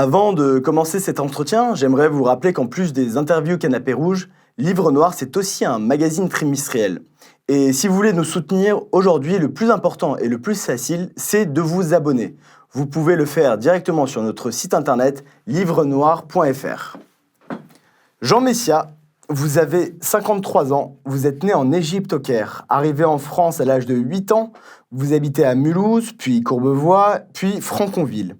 Avant de commencer cet entretien, j'aimerais vous rappeler qu'en plus des interviews Canapé Rouge, Livre Noir, c'est aussi un magazine trimestriel. Et si vous voulez nous soutenir, aujourd'hui, le plus important et le plus facile, c'est de vous abonner. Vous pouvez le faire directement sur notre site internet livrenoir.fr. Jean Messia, vous avez 53 ans, vous êtes né en Égypte au Caire, arrivé en France à l'âge de 8 ans, vous habitez à Mulhouse, puis Courbevoie, puis Franconville.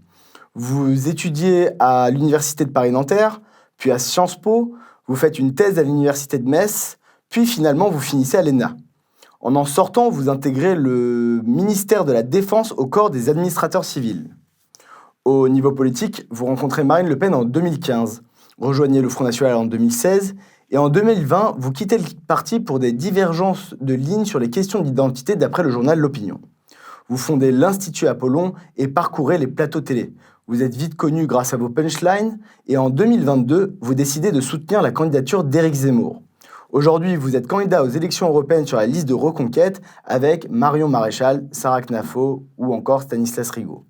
Vous étudiez à l'Université de Paris-Nanterre, puis à Sciences Po, vous faites une thèse à l'Université de Metz, puis finalement vous finissez à l'ENA. En sortant, vous intégrez le ministère de la Défense au corps des administrateurs civils. Au niveau politique, vous rencontrez Marine Le Pen en 2015, rejoignez le Front National en 2016, et en 2020, vous quittez le parti pour des divergences de lignes sur les questions d'identité d'après le journal L'Opinion. Vous fondez l'Institut Apollon et parcourez les plateaux télé. Vous êtes vite connu grâce à vos punchlines, et en 2022, vous décidez de soutenir la candidature d'Éric Zemmour. Aujourd'hui, vous êtes candidat aux élections européennes sur la liste de Reconquête avec Marion Maréchal, Sarah Knafo ou encore Stanislas Rigaud.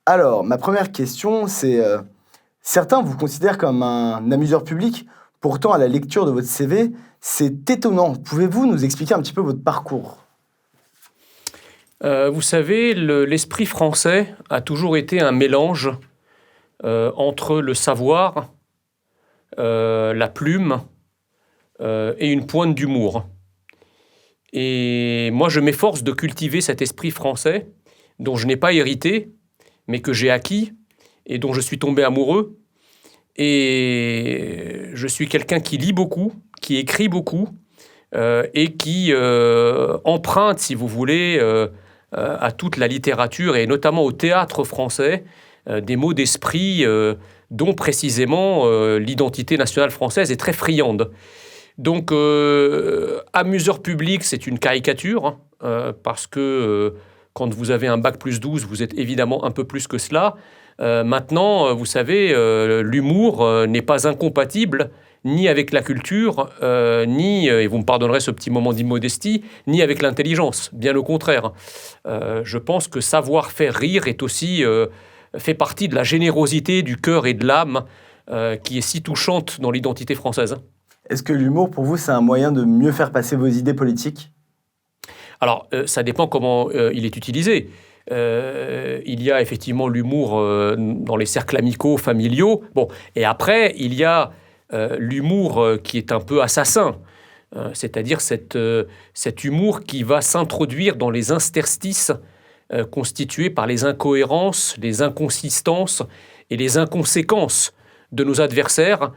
Alors, ma première question, c'est... certains vous considèrent comme un amuseur public, pourtant à la lecture de votre CV, c'est étonnant. Pouvez-vous nous expliquer un petit peu votre parcours ? Vous savez, l'esprit français a toujours été un mélange entre le savoir, la plume et une pointe d'humour. Et moi, je m'efforce de cultiver cet esprit français dont je n'ai pas hérité, mais que j'ai acquis et dont je suis tombé amoureux. Et je suis quelqu'un qui lit beaucoup, qui écrit beaucoup et qui emprunte, si vous voulez, à toute la littérature et notamment au théâtre français, des mots d'esprit dont précisément l'identité nationale française est très friande. Donc, amuseur public, c'est une caricature, parce que quand vous avez un bac plus 12, vous êtes évidemment un peu plus que cela. Maintenant, vous savez, l'humour n'est pas incompatible ni avec la culture, ni, et vous me pardonnerez ce petit moment d'immodestie, ni avec l'intelligence, bien au contraire. Je pense que savoir faire rire est aussi, fait partie de la générosité du cœur et de l'âme qui est si touchante dans l'identité française. Est-ce que l'humour, pour vous, c'est un moyen de mieux faire passer vos idées politiques ? Alors, ça dépend comment il est utilisé. Il y a effectivement l'humour dans les cercles amicaux, familiaux. Bon, et après, il y a l'humour qui est un peu assassin, c'est-à-dire cet humour qui va s'introduire dans les interstices constitués par les incohérences, les inconsistances et les inconséquences de nos adversaires.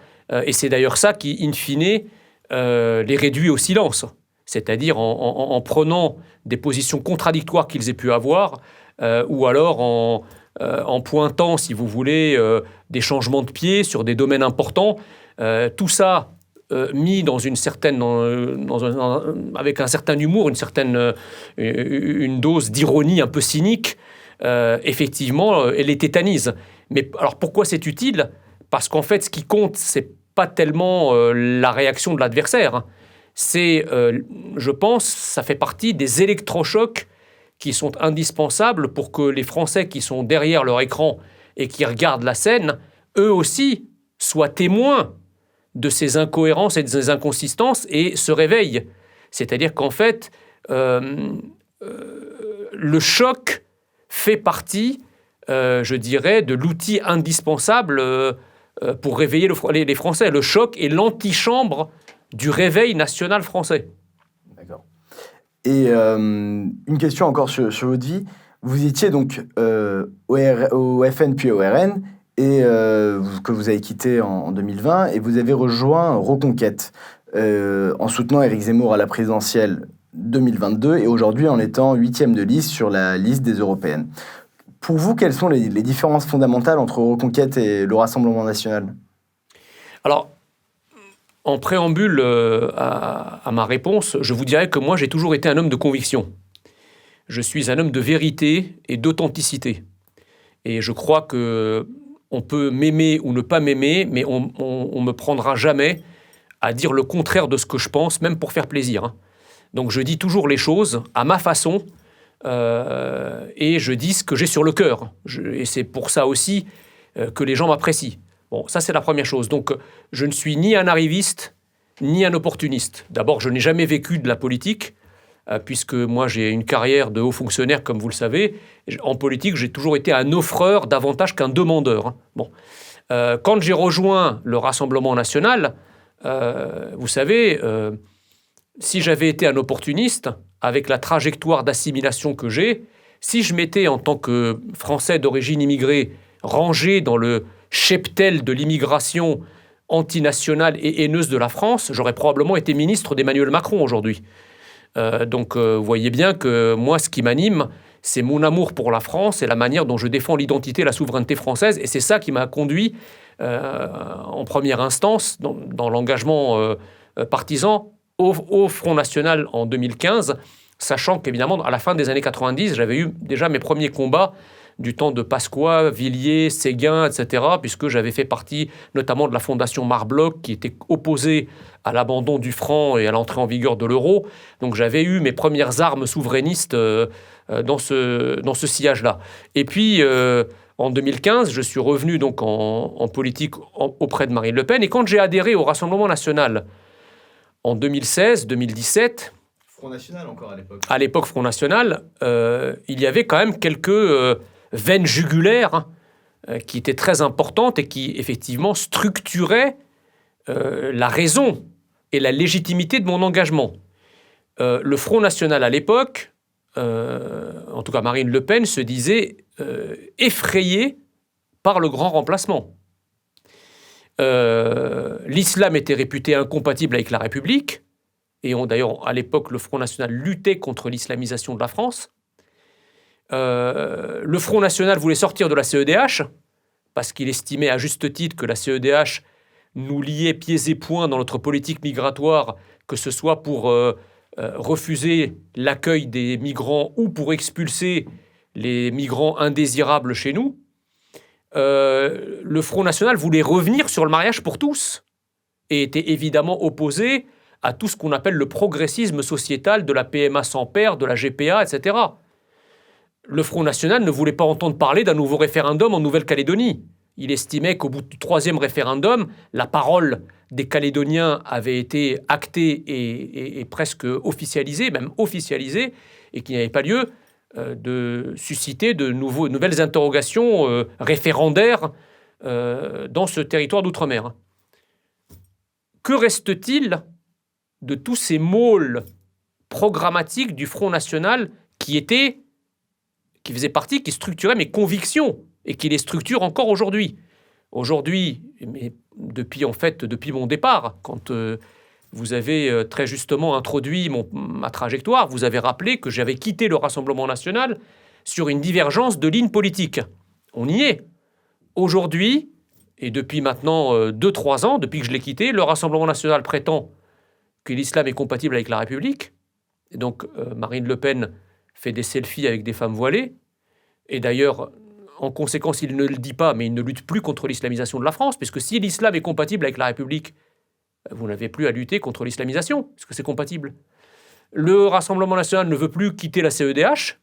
Et c'est d'ailleurs ça qui, in fine, les réduit au silence. C'est-à-dire en prenant des positions contradictoires qu'ils aient pu avoir, ou alors en pointant, si vous voulez, des changements de pied sur des domaines importants. Tout ça mis dans une certaine, avec un certain humour, une dose d'ironie un peu cynique, effectivement, elle les tétanise. Mais alors pourquoi c'est utile ? Parce qu'en fait, ce qui compte, c'est pas tellement la réaction de l'adversaire. C'est, je pense, ça fait partie des électrochocs qui sont indispensables pour que les Français qui sont derrière leur écran et qui regardent la scène, eux aussi, soient témoins de ces incohérences et de ces inconsistances et se réveillent. C'est-à-dire qu'en fait, le choc fait partie, je dirais, de l'outil indispensable pour réveiller les Français. Le choc est l'antichambre du réveil national français. D'accord. Et une question encore sur votre vie. Vous étiez donc au FN puis au RN, et que vous avez quitté en 2020, et vous avez rejoint Reconquête en soutenant Éric Zemmour à la présidentielle 2022, et aujourd'hui en étant 8e de liste sur la liste des européennes. Pour vous, quelles sont les différences fondamentales entre Reconquête et le Rassemblement national ? Alors, en préambule à ma réponse, je vous dirais que moi, j'ai toujours été un homme de conviction. Je suis un homme de vérité et d'authenticité. Et je crois qu'on peut m'aimer ou ne pas m'aimer, mais on me prendra jamais à dire le contraire de ce que je pense, même pour faire plaisir. Donc je dis toujours les choses à ma façon, et je dis ce que j'ai sur le cœur. Et c'est pour ça aussi que les gens m'apprécient. Bon, ça c'est la première chose. Donc je ne suis ni un arriviste, ni un opportuniste. D'abord, je n'ai jamais vécu de la politique, puisque moi j'ai une carrière de haut fonctionnaire, comme vous le savez. En politique, j'ai toujours été un offreur davantage qu'un demandeur. Bon. Quand j'ai rejoint le Rassemblement national, vous savez, si j'avais été un opportuniste, avec la trajectoire d'assimilation que j'ai, si je m'étais, en tant que Français d'origine immigrée, rangé dans le cheptel de l'immigration antinationale et haineuse de la France, j'aurais probablement été ministre d'Emmanuel Macron aujourd'hui. Donc, vous voyez bien que moi, ce qui m'anime, c'est mon amour pour la France et la manière dont je défends l'identité et la souveraineté française. Et c'est ça qui m'a conduit, en première instance, dans l'engagement partisan, au Front National en 2015, sachant qu'évidemment, à la fin des années 90, j'avais eu déjà mes premiers combats du temps de Pasqua, Villiers, Séguin, etc., puisque j'avais fait partie notamment de la fondation Marbloch, qui était opposée à l'abandon du franc et à l'entrée en vigueur de l'euro. Donc j'avais eu mes premières armes souverainistes dans ce sillage-là. Et puis, en 2015, je suis revenu donc en politique auprès de Marine Le Pen. Et quand j'ai adhéré au Rassemblement national en 2016-2017... Front National encore à l'époque. À l'époque, Front National, il y avait quand même quelques veines jugulaires qui étaient très importantes et qui, effectivement, structuraient la raison et la légitimité de mon engagement. Le Front National, à l'époque, en tout cas Marine Le Pen, se disait effrayée par le grand remplacement. L'islam était réputé incompatible avec la République, et d'ailleurs, à l'époque, le Front National luttait contre l'islamisation de la France. Le Front National voulait sortir de la CEDH, parce qu'il estimait à juste titre que la CEDH nous liait pieds et poings dans notre politique migratoire, que ce soit pour refuser l'accueil des migrants ou pour expulser les migrants indésirables chez nous. Le Front National voulait revenir sur le mariage pour tous et était évidemment opposé à tout ce qu'on appelle le progressisme sociétal de la PMA sans père, de la GPA, etc. Le Front National ne voulait pas entendre parler d'un nouveau référendum en Nouvelle-Calédonie. Il estimait qu'au bout du 3e référendum, la parole des Calédoniens avait été actée et presque officialisée, même officialisée, et qu'il n'y avait pas lieu de susciter de nouvelles interrogations référendaires dans ce territoire d'outre-mer. Que reste-t-il de tous ces môles programmatiques du Front National qui faisaient partie, qui structuraient mes convictions et qui les structurent encore aujourd'hui. Aujourd'hui, mais depuis mon départ, quand vous avez très justement introduit ma trajectoire, vous avez rappelé que j'avais quitté le Rassemblement national sur une divergence de ligne politique. On y est. Aujourd'hui, et depuis maintenant 2-3 ans, depuis que je l'ai quitté, le Rassemblement national prétend que l'islam est compatible avec la République. Et donc, Marine Le Pen fait des selfies avec des femmes voilées. Et d'ailleurs, en conséquence, il ne le dit pas, mais il ne lutte plus contre l'islamisation de la France, puisque si l'islam est compatible avec la République, vous n'avez plus à lutter contre l'islamisation, puisque c'est compatible. Le Rassemblement national ne veut plus quitter la CEDH.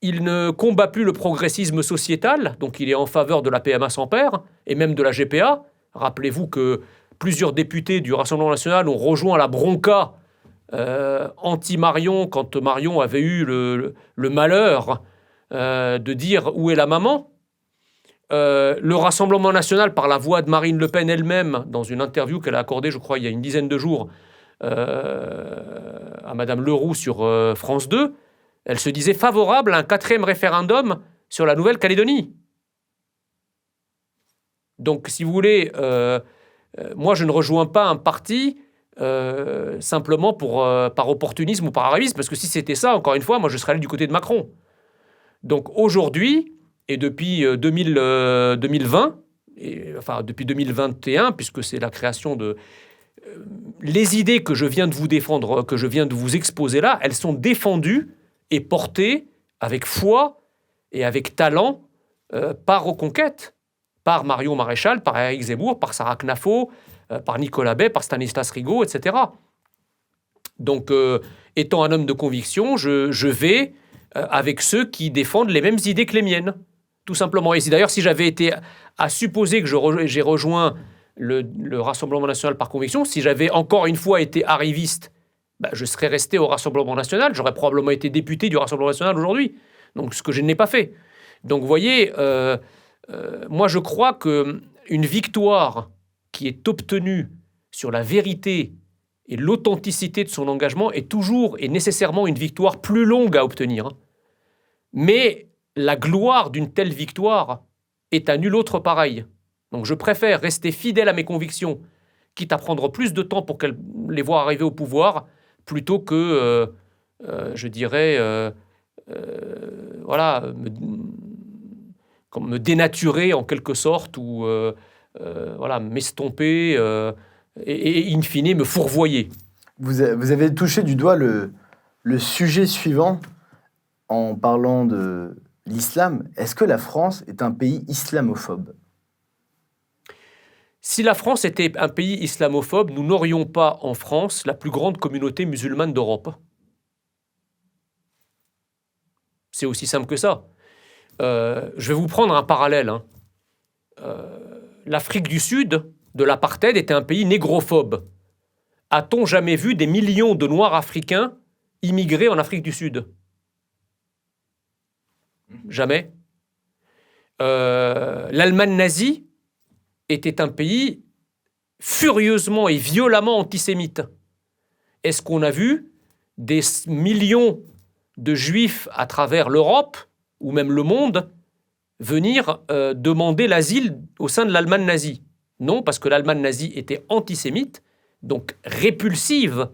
Il ne combat plus le progressisme sociétal, donc il est en faveur de la PMA sans père, et même de la GPA. Rappelez-vous que plusieurs députés du Rassemblement national ont rejoint la bronca anti-Marion quand Marion avait eu le malheur de dire « Où est la maman ?» Le Rassemblement national, par la voix de Marine Le Pen elle-même, dans une interview qu'elle a accordée, je crois, il y a une dizaine de jours, à Madame Leroux sur France 2, elle se disait favorable à un 4e référendum sur la Nouvelle-Calédonie. Donc, si vous voulez, moi, je ne rejoins pas un parti simplement par opportunisme ou par arrivisme, parce que si c'était ça, encore une fois, moi, je serais allé du côté de Macron. Donc, aujourd'hui, et depuis 2020, enfin, depuis 2021, puisque c'est la création de... les idées que je viens de vous défendre, que je viens de vous exposer là, elles sont défendues et portées avec foi et avec talent par Reconquête, par Marion Maréchal, par Éric Zemmour, par Sarah Knafo, par Nicolas Bay, par Stanislas Rigaud, etc. Donc, étant un homme de conviction, je vais avec ceux qui défendent les mêmes idées que les miennes. tout simplement. Et d'ailleurs, si j'avais été à supposer que j'ai rejoint le Rassemblement national par conviction, si j'avais encore une fois été arriviste, je serais resté au Rassemblement national, j'aurais probablement été député du Rassemblement national aujourd'hui. Donc, ce que je n'ai pas fait. Donc, vous voyez, moi, je crois qu'une victoire qui est obtenue sur la vérité et l'authenticité de son engagement est toujours et nécessairement une victoire plus longue à obtenir. Mais la gloire d'une telle victoire est à nul autre pareil. Donc je préfère rester fidèle à mes convictions, quitte à prendre plus de temps pour les voir arriver au pouvoir, plutôt que, je dirais, me dénaturer en quelque sorte, ou m'estomper et in fine me fourvoyer. Vous avez touché du doigt le sujet suivant en parlant de l'islam. Est-ce que la France est un pays islamophobe ? Si la France était un pays islamophobe, nous n'aurions pas en France la plus grande communauté musulmane d'Europe. C'est aussi simple que ça. Je vais vous prendre un parallèle. L'Afrique du Sud, de l'apartheid, était un pays négrophobe. A-t-on jamais vu des millions de Noirs africains immigrer en Afrique du Sud ? Jamais. L'Allemagne nazie était un pays furieusement et violemment antisémite. Est-ce qu'on a vu des millions de Juifs à travers l'Europe, ou même le monde, venir demander l'asile au sein de l'Allemagne nazie ? Non, parce que l'Allemagne nazie était antisémite, donc répulsive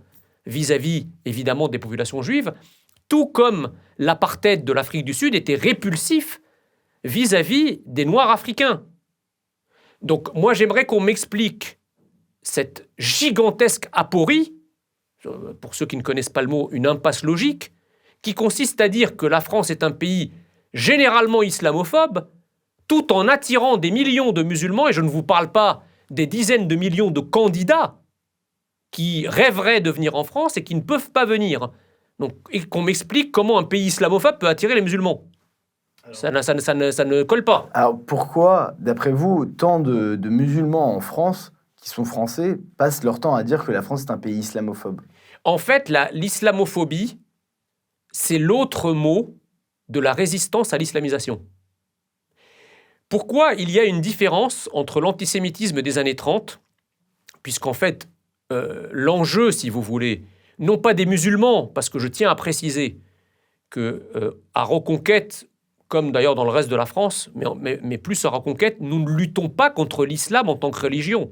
vis-à-vis, évidemment, des populations juives, tout comme l'apartheid de l'Afrique du Sud était répulsif vis-à-vis des Noirs africains. Donc, moi, j'aimerais qu'on m'explique cette gigantesque aporie, pour ceux qui ne connaissent pas le mot, une impasse logique, qui consiste à dire que la France est un pays généralement islamophobe, tout en attirant des millions de musulmans, et je ne vous parle pas des dizaines de millions de candidats qui rêveraient de venir en France et qui ne peuvent pas venir. Donc, et qu'on m'explique comment un pays islamophobe peut attirer les musulmans. Ça ne colle pas. Alors pourquoi, d'après vous, tant de musulmans en France, qui sont français, passent leur temps à dire que la France est un pays islamophobe ? En fait, l'islamophobie, c'est l'autre mot de la résistance à l'islamisation. Pourquoi il y a une différence entre l'antisémitisme des années 30, puisqu'en fait, l'enjeu, si vous voulez, non pas des musulmans, parce que je tiens à préciser qu'à Reconquête, comme d'ailleurs dans le reste de la France, mais plus à Reconquête, nous ne luttons pas contre l'islam en tant que religion.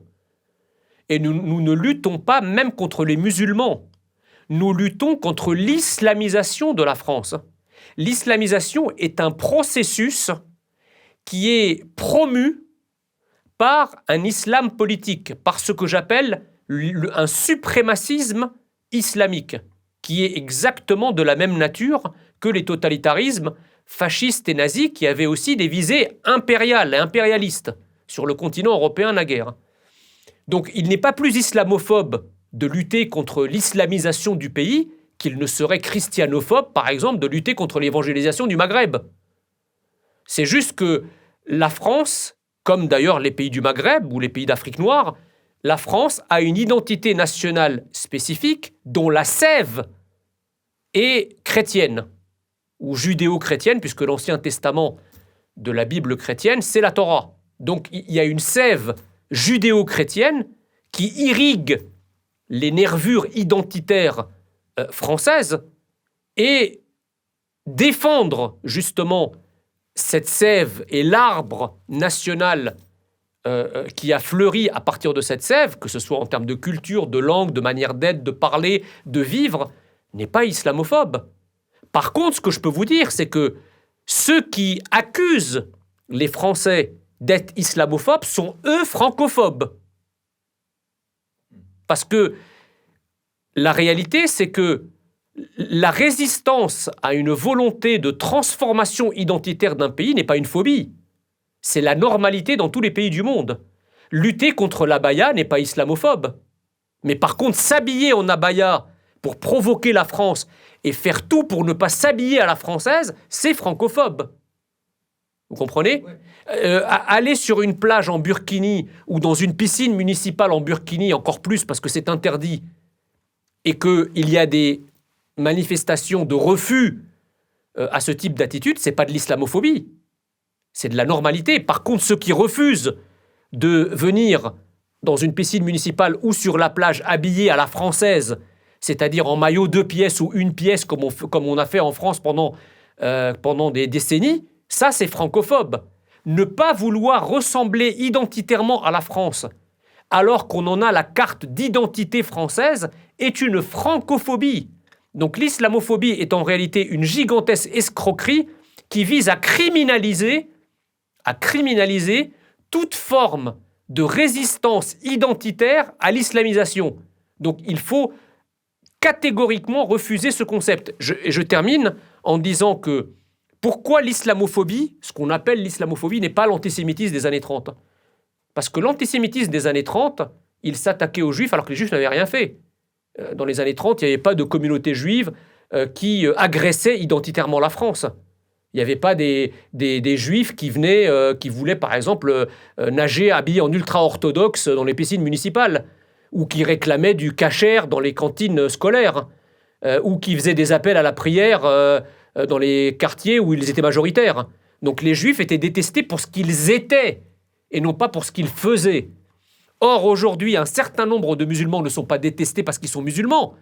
Et nous ne luttons pas même contre les musulmans. Nous luttons contre l'islamisation de la France. L'islamisation est un processus qui est promu par un islam politique, par ce que j'appelle un suprémacisme islamique, qui est exactement de la même nature que les totalitarismes fascistes et nazis, qui avaient aussi des visées impériales et impérialistes sur le continent européen naguère. Donc il n'est pas plus islamophobe de lutter contre l'islamisation du pays qu'il ne serait christianophobe, par exemple, de lutter contre l'évangélisation du Maghreb. C'est juste que la France, comme d'ailleurs les pays du Maghreb ou les pays d'Afrique noire, la France a une identité nationale spécifique dont la sève est chrétienne ou judéo-chrétienne, puisque l'Ancien Testament de la Bible chrétienne, c'est la Torah. Donc il y a une sève judéo-chrétienne qui irrigue les nervures identitaires françaises, et défendre justement cette sève et l'arbre national qui a fleuri à partir de cette sève, que ce soit en termes de culture, de langue, de manière d'être, de parler, de vivre, n'est pas islamophobe. Par contre, ce que je peux vous dire, c'est que ceux qui accusent les Français d'être islamophobes sont, eux, francophobes. Parce que la réalité, c'est que la résistance à une volonté de transformation identitaire d'un pays n'est pas une phobie. C'est la normalité dans tous les pays du monde. Lutter contre l'abaya n'est pas islamophobe. Mais par contre, s'habiller en abaya pour provoquer la France et faire tout pour ne pas s'habiller à la française, c'est francophobe. Vous comprenez? Aller sur une plage en burkini ou dans une piscine municipale en burkini, encore plus parce que c'est interdit, et qu'il y a des manifestations de refus à ce type d'attitude, c'est pas de l'islamophobie, c'est de la normalité. Par contre, ceux qui refusent de venir dans une piscine municipale ou sur la plage habillés à la française, c'est-à-dire en maillot 2 pièces ou 1 pièce, comme on a fait en France pendant des décennies, ça c'est francophobe. Ne pas vouloir ressembler identitairement à la France, alors qu'on en a la carte d'identité française, est une francophobie. Donc l'islamophobie est en réalité une gigantesque escroquerie qui vise à criminaliser toute forme de résistance identitaire à l'islamisation. Donc il faut catégoriquement refuser ce concept. Je termine en disant que pourquoi l'islamophobie, ce qu'on appelle l'islamophobie, n'est pas l'antisémitisme des années 30. Parce que l'antisémitisme des années 30, il s'attaquait aux juifs alors que les juifs n'avaient rien fait. Dans les années 30, il n'y avait pas de communauté juive qui agressait identitairement la France. Il n'y avait pas des juifs qui venaient, qui voulaient par exemple nager habillés en ultra-orthodoxe dans les piscines municipales, ou qui réclamaient du kasher dans les cantines scolaires, ou qui faisaient des appels à la prière dans les quartiers où ils étaient majoritaires. Donc les juifs étaient détestés pour ce qu'ils étaient, et non pas pour ce qu'ils faisaient. Or, aujourd'hui, un certain nombre de musulmans ne sont pas détestés parce qu'ils sont musulmans.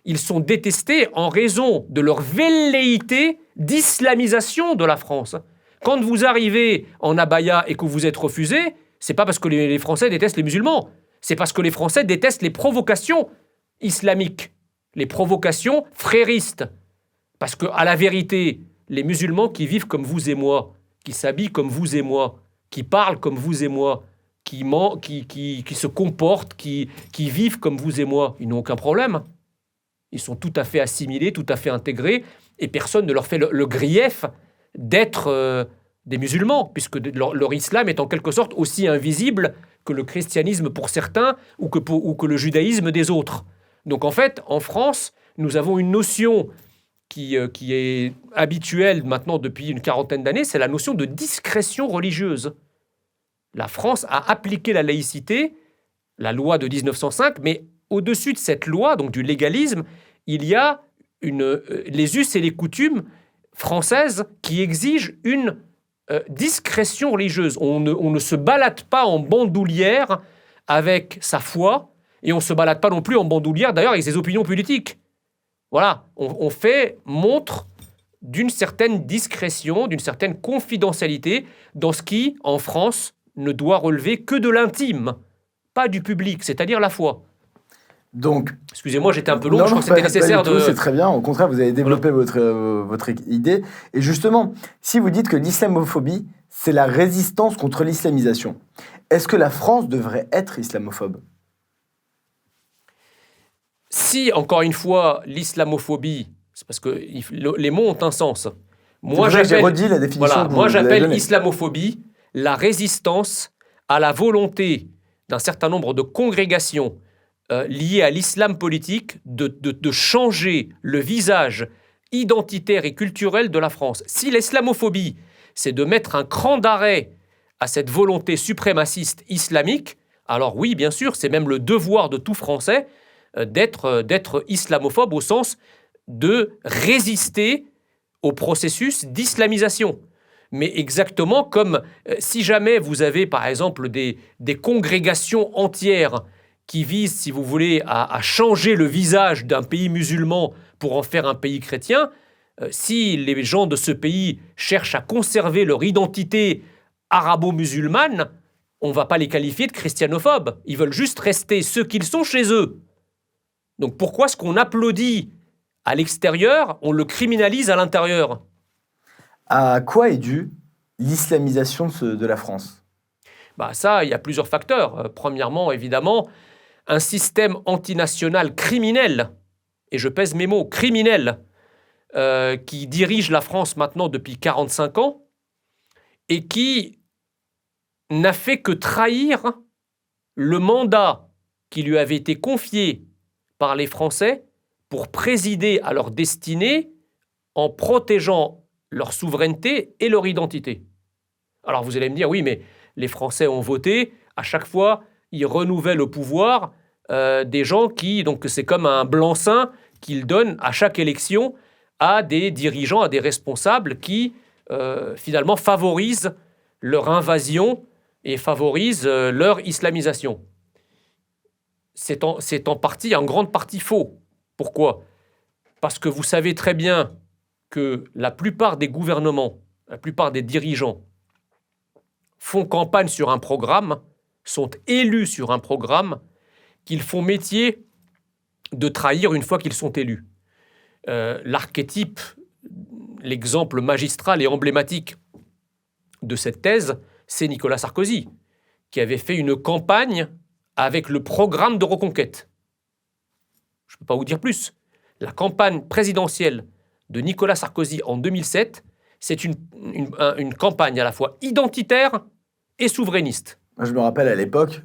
Ils sont détestés en raison de leur velléité d'islamisation de la France. Quand vous arrivez en abaya et que vous êtes refusé, c'est pas parce que les Français détestent les musulmans, c'est parce que les Français détestent les provocations islamiques, les provocations fréristes. Parce qu'à la vérité, les musulmans qui vivent comme vous et moi, qui s'habillent comme vous et moi, qui parlent comme vous et moi, qui se comportent, qui vivent comme vous et moi, ils n'ont aucun problème. Ils sont tout à fait assimilés, tout à fait intégrés, et personne ne leur fait le grief d'être des musulmans, puisque leur islam est en quelque sorte aussi invisible que le christianisme pour certains ou que le judaïsme des autres. Donc en fait, en France, nous avons une notion qui est habituelle maintenant depuis une quarantaine d'années, c'est la notion de discrétion religieuse. La France a appliqué la laïcité, la loi de 1905, mais au-dessus de cette loi, donc du légalisme, il y a les us et les coutumes françaises qui exigent une discrétion religieuse. On ne se balade pas en bandoulière avec sa foi, et on ne se balade pas non plus en bandoulière d'ailleurs avec ses opinions politiques. Voilà, on fait montre d'une certaine discrétion, d'une certaine confidentialité dans ce qui, en France, ne doit relever que de l'intime, pas du public, c'est-à-dire la foi. Donc, excusez-moi, j'étais un peu long, je crois que c'était nécessaire de... C'est très bien, au contraire, vous avez développé votre idée. Et justement, si vous dites que l'islamophobie, c'est la résistance contre l'islamisation, est-ce que la France devrait être islamophobe ? Si, encore une fois, l'islamophobie, c'est parce que les mots ont un sens. Moi, j'ai redit la définition. Voilà, moi, j'appelle islamophobie la résistance à la volonté d'un certain nombre de congrégations liées à l'islam politique de changer le visage identitaire et culturel de la France. Si l'islamophobie, c'est de mettre un cran d'arrêt à cette volonté suprémaciste islamique, alors oui, bien sûr, c'est même le devoir de tout Français d'être islamophobe au sens de résister au processus d'islamisation. Mais exactement comme si jamais vous avez, par exemple, des congrégations entières qui visent, si vous voulez, à changer le visage d'un pays musulman pour en faire un pays chrétien, si les gens de ce pays cherchent à conserver leur identité arabo-musulmane, on ne va pas les qualifier de christianophobes. Ils veulent juste rester ceux qu'ils sont chez eux. Donc pourquoi ce qu'on applaudit à l'extérieur, on le criminalise à l'intérieur ? À quoi est due l'islamisation de la France ? Ça, il y a plusieurs facteurs. Premièrement, évidemment, un système antinational criminel, et je pèse mes mots, criminel, qui dirige la France maintenant depuis 45 ans, et qui n'a fait que trahir le mandat qui lui avait été confié par les Français pour présider à leur destinée en protégeant leur souveraineté et leur identité. Alors vous allez me dire, oui, mais les Français ont voté, à chaque fois, ils renouvellent au pouvoir des gens qui, donc c'est comme un blanc-seing qu'ils donnent à chaque élection à des dirigeants, à des responsables qui, finalement, favorisent leur invasion et favorisent leur islamisation. C'est en grande partie faux. Pourquoi ? Parce que vous savez très bien que la plupart des gouvernements, la plupart des dirigeants font campagne sur un programme, sont élus sur un programme, qu'ils font métier de trahir une fois qu'ils sont élus. L'archétype, l'exemple magistral et emblématique de cette thèse, c'est Nicolas Sarkozy, qui avait fait une campagne avec le programme de reconquête. Je ne peux pas vous dire plus. La campagne présidentielle de Nicolas Sarkozy en 2007, c'est une campagne à la fois identitaire et souverainiste. Moi, je me rappelle à l'époque,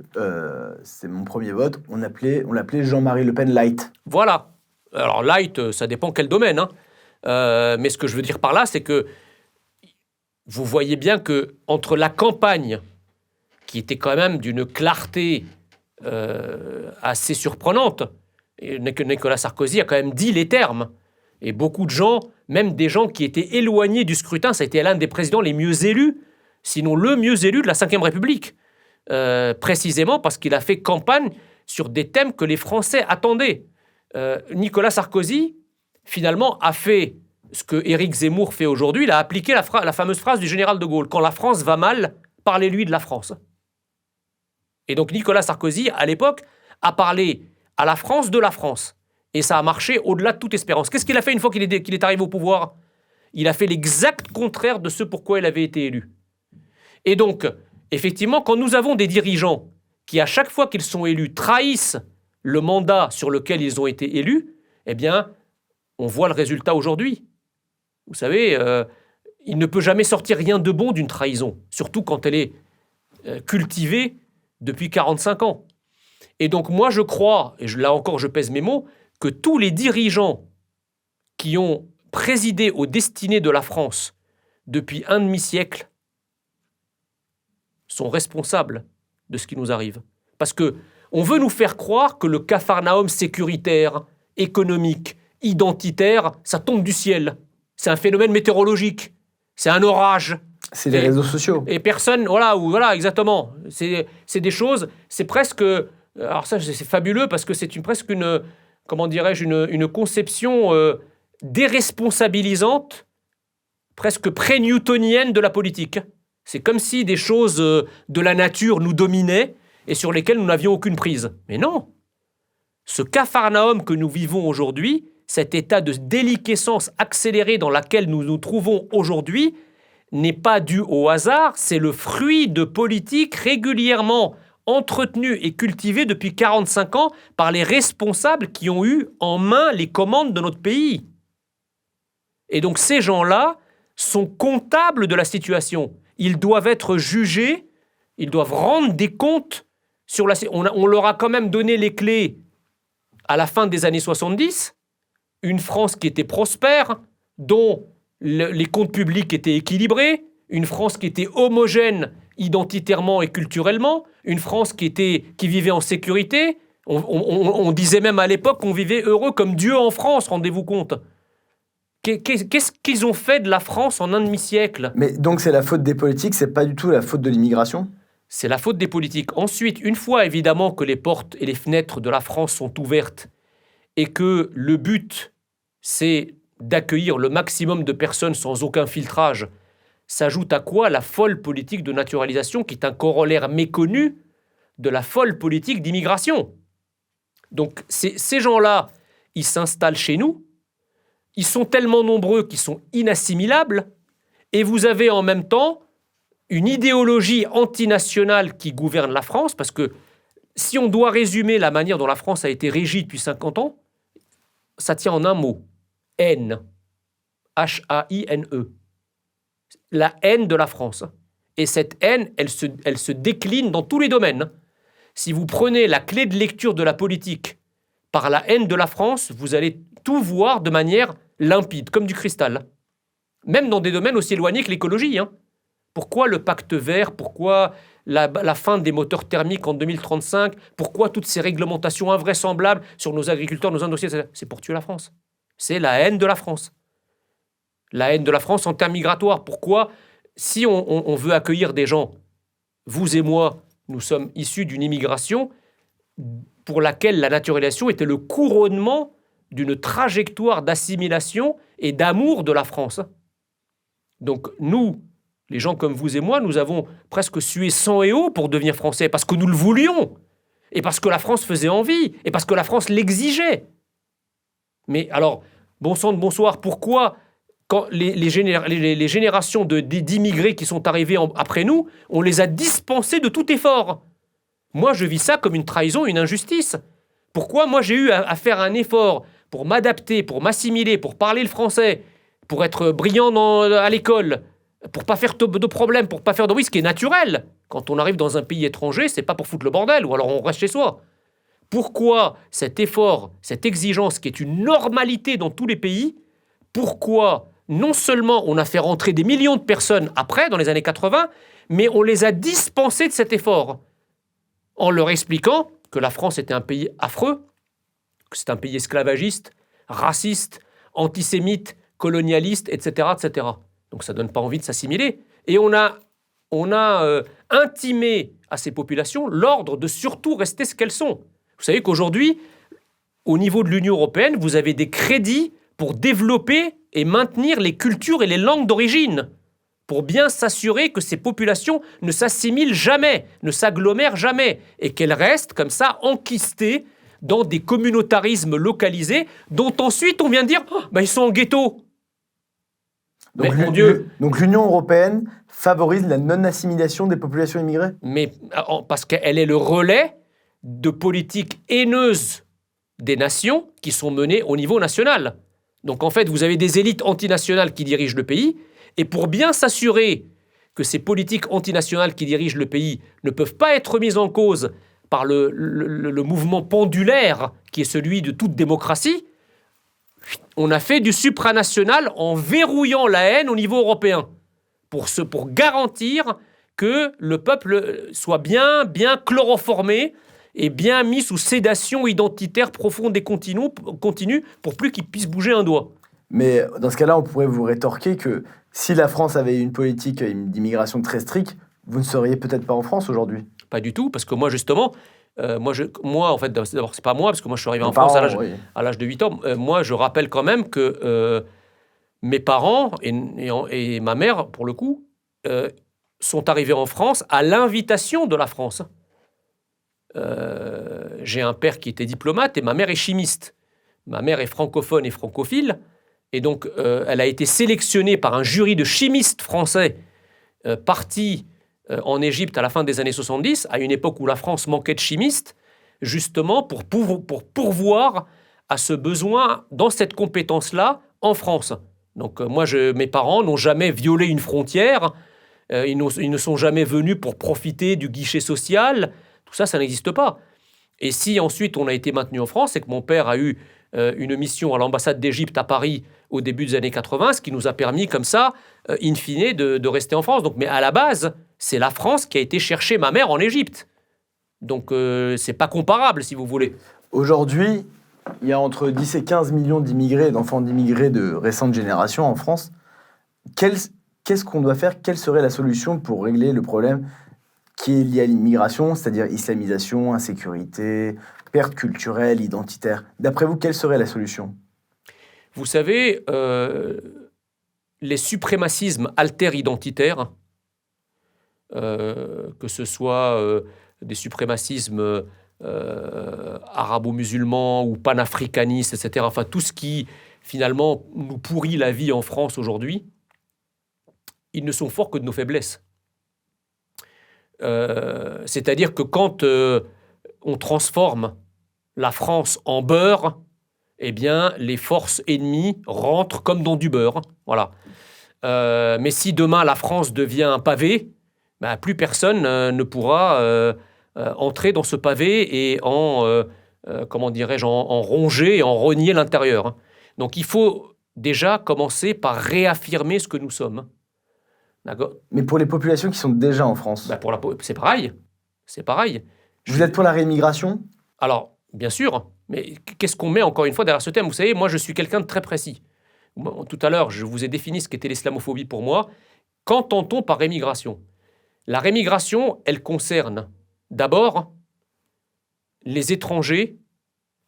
c'est mon premier vote, on l'appelait Jean-Marie Le Pen Light. Voilà. Alors light, ça dépend quel domaine. Mais ce que je veux dire par là, c'est que vous voyez bien que entre la campagne, qui était quand même d'une clarté assez surprenante, et Nicolas Sarkozy a quand même dit les termes. Et beaucoup de gens, même des gens qui étaient éloignés du scrutin, ça a été l'un des présidents les mieux élus, sinon le mieux élu de la Ve République. Précisément parce qu'il a fait campagne sur des thèmes que les Français attendaient. Nicolas Sarkozy, finalement, a fait ce que Éric Zemmour fait aujourd'hui. Il a appliqué la fameuse phrase du général de Gaulle. Quand la France va mal, parlez-lui de la France. Et donc Nicolas Sarkozy, à l'époque, a parlé à la France de la France. Et ça a marché au-delà de toute espérance. Qu'est-ce qu'il a fait une fois qu'il est arrivé au pouvoir ? Il a fait l'exact contraire de ce pourquoi il avait été élu. Et donc, effectivement, quand nous avons des dirigeants qui, à chaque fois qu'ils sont élus, trahissent le mandat sur lequel ils ont été élus, eh bien, on voit le résultat aujourd'hui. Vous savez, il ne peut jamais sortir rien de bon d'une trahison, surtout quand elle est cultivée depuis 45 ans. Et donc, moi, je crois, et là encore, je pèse mes mots, que tous les dirigeants qui ont présidé aux destinées de la France depuis un demi-siècle sont responsables de ce qui nous arrive. Parce que on veut nous faire croire que le capharnaüm sécuritaire, économique, identitaire, ça tombe du ciel. C'est un phénomène météorologique. C'est un orage. C'est les réseaux sociaux. Et personne... Voilà, exactement. C'est des choses... C'est presque... Alors ça, c'est fabuleux parce que c'est presque une... Comment dirais-je, une conception déresponsabilisante, presque pré-newtonienne de la politique. C'est comme si des choses de la nature nous dominaient et sur lesquelles nous n'avions aucune prise. Mais non. Ce capharnaüm que nous vivons aujourd'hui, cet état de déliquescence accélérée dans laquelle nous nous trouvons aujourd'hui, n'est pas dû au hasard, c'est le fruit de politiques régulièrement entretenues et cultivées depuis 45 ans par les responsables qui ont eu en main les commandes de notre pays. Et donc ces gens-là sont comptables de la situation. Ils doivent être jugés, ils doivent rendre des comptes sur la... On leur a quand même donné les clés à la fin des années 70, une France qui était prospère, dont les comptes publics étaient équilibrés, une France qui était homogène identitairement et culturellement, une France qui vivait en sécurité. On disait même à l'époque qu'on vivait heureux comme Dieu en France, rendez-vous compte. Qu'est-ce qu'ils ont fait de la France en un demi-siècle ? Mais donc c'est la faute des politiques, c'est pas du tout la faute de l'immigration ? C'est la faute des politiques. Ensuite, une fois évidemment que les portes et les fenêtres de la France sont ouvertes et que le but, c'est d'accueillir le maximum de personnes sans aucun filtrage, s'ajoute à quoi la folle politique de naturalisation qui est un corollaire méconnu de la folle politique d'immigration. Donc ces gens-là, ils s'installent chez nous, ils sont tellement nombreux qu'ils sont inassimilables, et vous avez en même temps une idéologie antinationale qui gouverne la France, parce que si on doit résumer la manière dont la France a été régie depuis 50 ans, ça tient en un mot, haine. H-A-I-N-E. La haine de la France. Et cette haine, elle se décline dans tous les domaines. Si vous prenez la clé de lecture de la politique par la haine de la France, vous allez tout voir de manière limpide, comme du cristal. Même dans des domaines aussi éloignés que l'écologie. Pourquoi le pacte vert? Pourquoi la fin des moteurs thermiques en 2035? Pourquoi toutes ces réglementations invraisemblables sur nos agriculteurs, nos industries, etc. C'est pour tuer la France. C'est la haine de la France. La haine de la France en termes migratoires. Pourquoi, si on veut accueillir des gens, vous et moi, nous sommes issus d'une immigration pour laquelle la naturalisation était le couronnement d'une trajectoire d'assimilation et d'amour de la France. Donc nous, les gens comme vous et moi, nous avons presque sué sang et eau pour devenir français, parce que nous le voulions, et parce que la France faisait envie, et parce que la France l'exigeait. Mais alors, bon sang de bonsoir, pourquoi, quand les générations d'immigrés qui sont arrivés après nous, on les a dispensés de tout effort? Moi, je vis ça comme une trahison, une injustice. Pourquoi moi, j'ai eu à faire un effort pour m'adapter, pour m'assimiler, pour parler le français, pour être brillant à l'école, pour pas faire de problèmes, pour pas faire de bruit, ce qui est naturel. Quand on arrive dans un pays étranger, c'est pas pour foutre le bordel, ou alors on reste chez soi. Pourquoi cet effort, cette exigence qui est une normalité dans tous les pays, pourquoi non seulement on a fait rentrer des millions de personnes après, dans les années 80, mais on les a dispensés de cet effort, en leur expliquant que la France était un pays affreux, que c'est un pays esclavagiste, raciste, antisémite, colonialiste, etc., etc. Donc ça ne donne pas envie de s'assimiler. Et on a intimé à ces populations l'ordre de surtout rester ce qu'elles sont. Vous savez qu'aujourd'hui, au niveau de l'Union européenne, vous avez des crédits pour développer et maintenir les cultures et les langues d'origine, pour bien s'assurer que ces populations ne s'assimilent jamais, ne s'agglomèrent jamais, et qu'elles restent comme ça enquistées dans des communautarismes localisés, dont ensuite on vient de dire « ils sont en ghetto ». Donc, donc l'Union européenne favorise la non-assimilation des populations immigrées? Mais parce qu'elle est le relais de politiques haineuses des nations qui sont menées au niveau national. Donc en fait, vous avez des élites antinationales qui dirigent le pays, et pour bien s'assurer que ces politiques antinationales qui dirigent le pays ne peuvent pas être mises en cause par le mouvement pendulaire qui est celui de toute démocratie, on a fait du supranational en verrouillant la haine au niveau européen pour garantir que le peuple soit bien chloroformé et bien mis sous sédation identitaire profonde et continue pour plus qu'il puisse bouger un doigt. Mais dans ce cas-là, on pourrait vous rétorquer que si la France avait une politique d'immigration très stricte, vous ne seriez peut-être pas en France aujourd'hui. Pas du tout, parce que moi, justement, moi, en fait, d'abord, c'est pas moi, parce que moi, je suis arrivé en France à l'âge de 8 ans. Moi, je rappelle quand même que mes parents et ma mère, pour le coup, sont arrivés en France à l'invitation de la France. J'ai un père qui était diplomate et ma mère est chimiste. Ma mère est francophone et francophile. Et donc, elle a été sélectionnée par un jury de chimistes français partis en Égypte à la fin des années 70, à une époque où la France manquait de chimistes, justement pour pourvoir à ce besoin dans cette compétence-là en France. Donc, mes parents n'ont jamais violé une frontière, ils ne sont jamais venus pour profiter du guichet social. Tout ça, ça n'existe pas. Et si ensuite on a été maintenu en France, c'est que mon père a eu une mission à l'ambassade d'Égypte à Paris au début des années 80, ce qui nous a permis comme ça, in fine, de rester en France. Donc, mais à la base, c'est la France qui a été chercher ma mère en Égypte. Donc, c'est pas comparable, si vous voulez. Aujourd'hui, il y a entre 10 et 15 millions d'immigrés, d'enfants d'immigrés de récente génération en France. Qu'est-ce qu'on doit faire? Quelle serait la solution pour régler le problème qui est lié à l'immigration, c'est-à-dire islamisation, insécurité, perte culturelle, identitaire? D'après vous, quelle serait la solution? Vous savez, les suprémacismes alter-identitaires, que ce soit des suprémacismes arabo-musulmans ou panafricanistes, etc., enfin tout ce qui, finalement, nous pourrit la vie en France aujourd'hui, ils ne sont forts que de nos faiblesses. C'est-à-dire que quand on transforme la France en beurre, eh bien, les forces ennemies rentrent comme dans du beurre. Voilà. Mais si demain la France devient un pavé, plus personne ne pourra entrer dans ce pavé et en ronger et en renier l'intérieur. Donc il faut déjà commencer par réaffirmer ce que nous sommes. D'accord. Mais pour les populations qui sont déjà en France, Ben, c'est pareil. C'est pareil. vous êtes pour la réimmigration? Alors, bien sûr, mais qu'est-ce qu'on met encore une fois derrière ce thème? Vous savez, moi, je suis quelqu'un de très précis. Tout à l'heure, je vous ai défini ce qu'était l'islamophobie pour moi. Qu'entend-on par rémigration? La rémigration, elle concerne d'abord les étrangers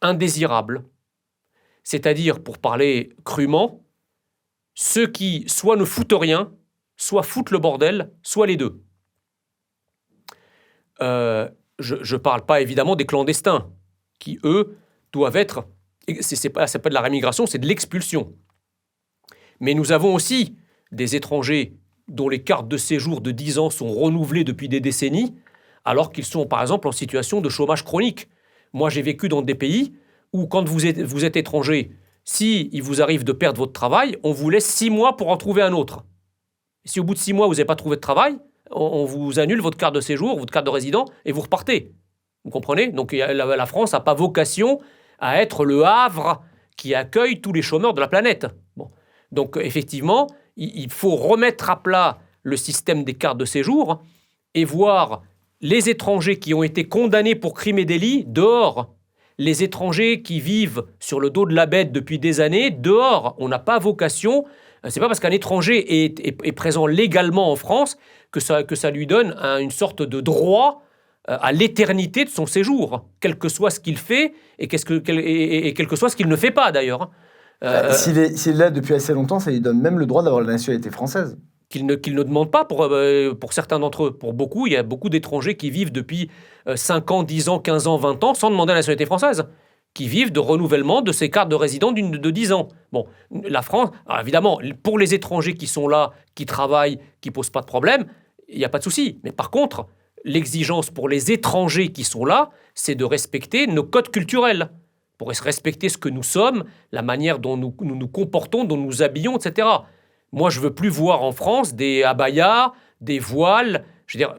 indésirables, c'est-à-dire, pour parler crûment, ceux qui soit ne foutent rien, soit foutent le bordel, soit les deux. Je ne parle pas évidemment des clandestins, qui, eux, doivent être... C'est pas de la rémigration, c'est de l'expulsion. Mais nous avons aussi des étrangers dont les cartes de séjour de 10 ans sont renouvelées depuis des décennies, alors qu'ils sont, par exemple, en situation de chômage chronique. Moi, j'ai vécu dans des pays où, quand vous êtes étranger, si il vous arrive de perdre votre travail, on vous laisse 6 mois pour en trouver un autre. Et si au bout de 6 mois, vous n'avez pas trouvé de travail, on vous annule votre carte de séjour, votre carte de résident, et vous repartez. Vous comprenez? Donc la France n'a pas vocation à être le havre qui accueille tous les chômeurs de la planète. Bon. Donc effectivement, il faut remettre à plat le système des cartes de séjour et voir les étrangers qui ont été condamnés pour crimes et délits dehors. Les étrangers qui vivent sur le dos de la bête depuis des années dehors. On n'a pas vocation... C'est pas parce qu'un étranger est présent légalement en France que ça lui donne une sorte de droit à l'éternité de son séjour, quel que soit ce qu'il fait et quel que soit ce qu'il ne fait pas d'ailleurs. S'il est là depuis assez longtemps, ça lui donne même le droit d'avoir la nationalité française. Qu'il ne demande pas pour certains d'entre eux. Pour beaucoup, il y a beaucoup d'étrangers qui vivent depuis 5 ans, 10 ans, 15 ans, 20 ans sans demander la nationalité française, qui vivent de renouvellement de ces cartes de résident de 10 ans. Bon, la France, alors évidemment, pour les étrangers qui sont là, qui travaillent, qui ne posent pas de problème, il n'y a pas de souci. Mais par contre, l'exigence pour les étrangers qui sont là, c'est de respecter nos codes culturels, pour respecter ce que nous sommes, la manière dont nous nous comportons, dont nous nous habillons, etc. Moi, je ne veux plus voir en France des abayas, des voiles. Je veux dire,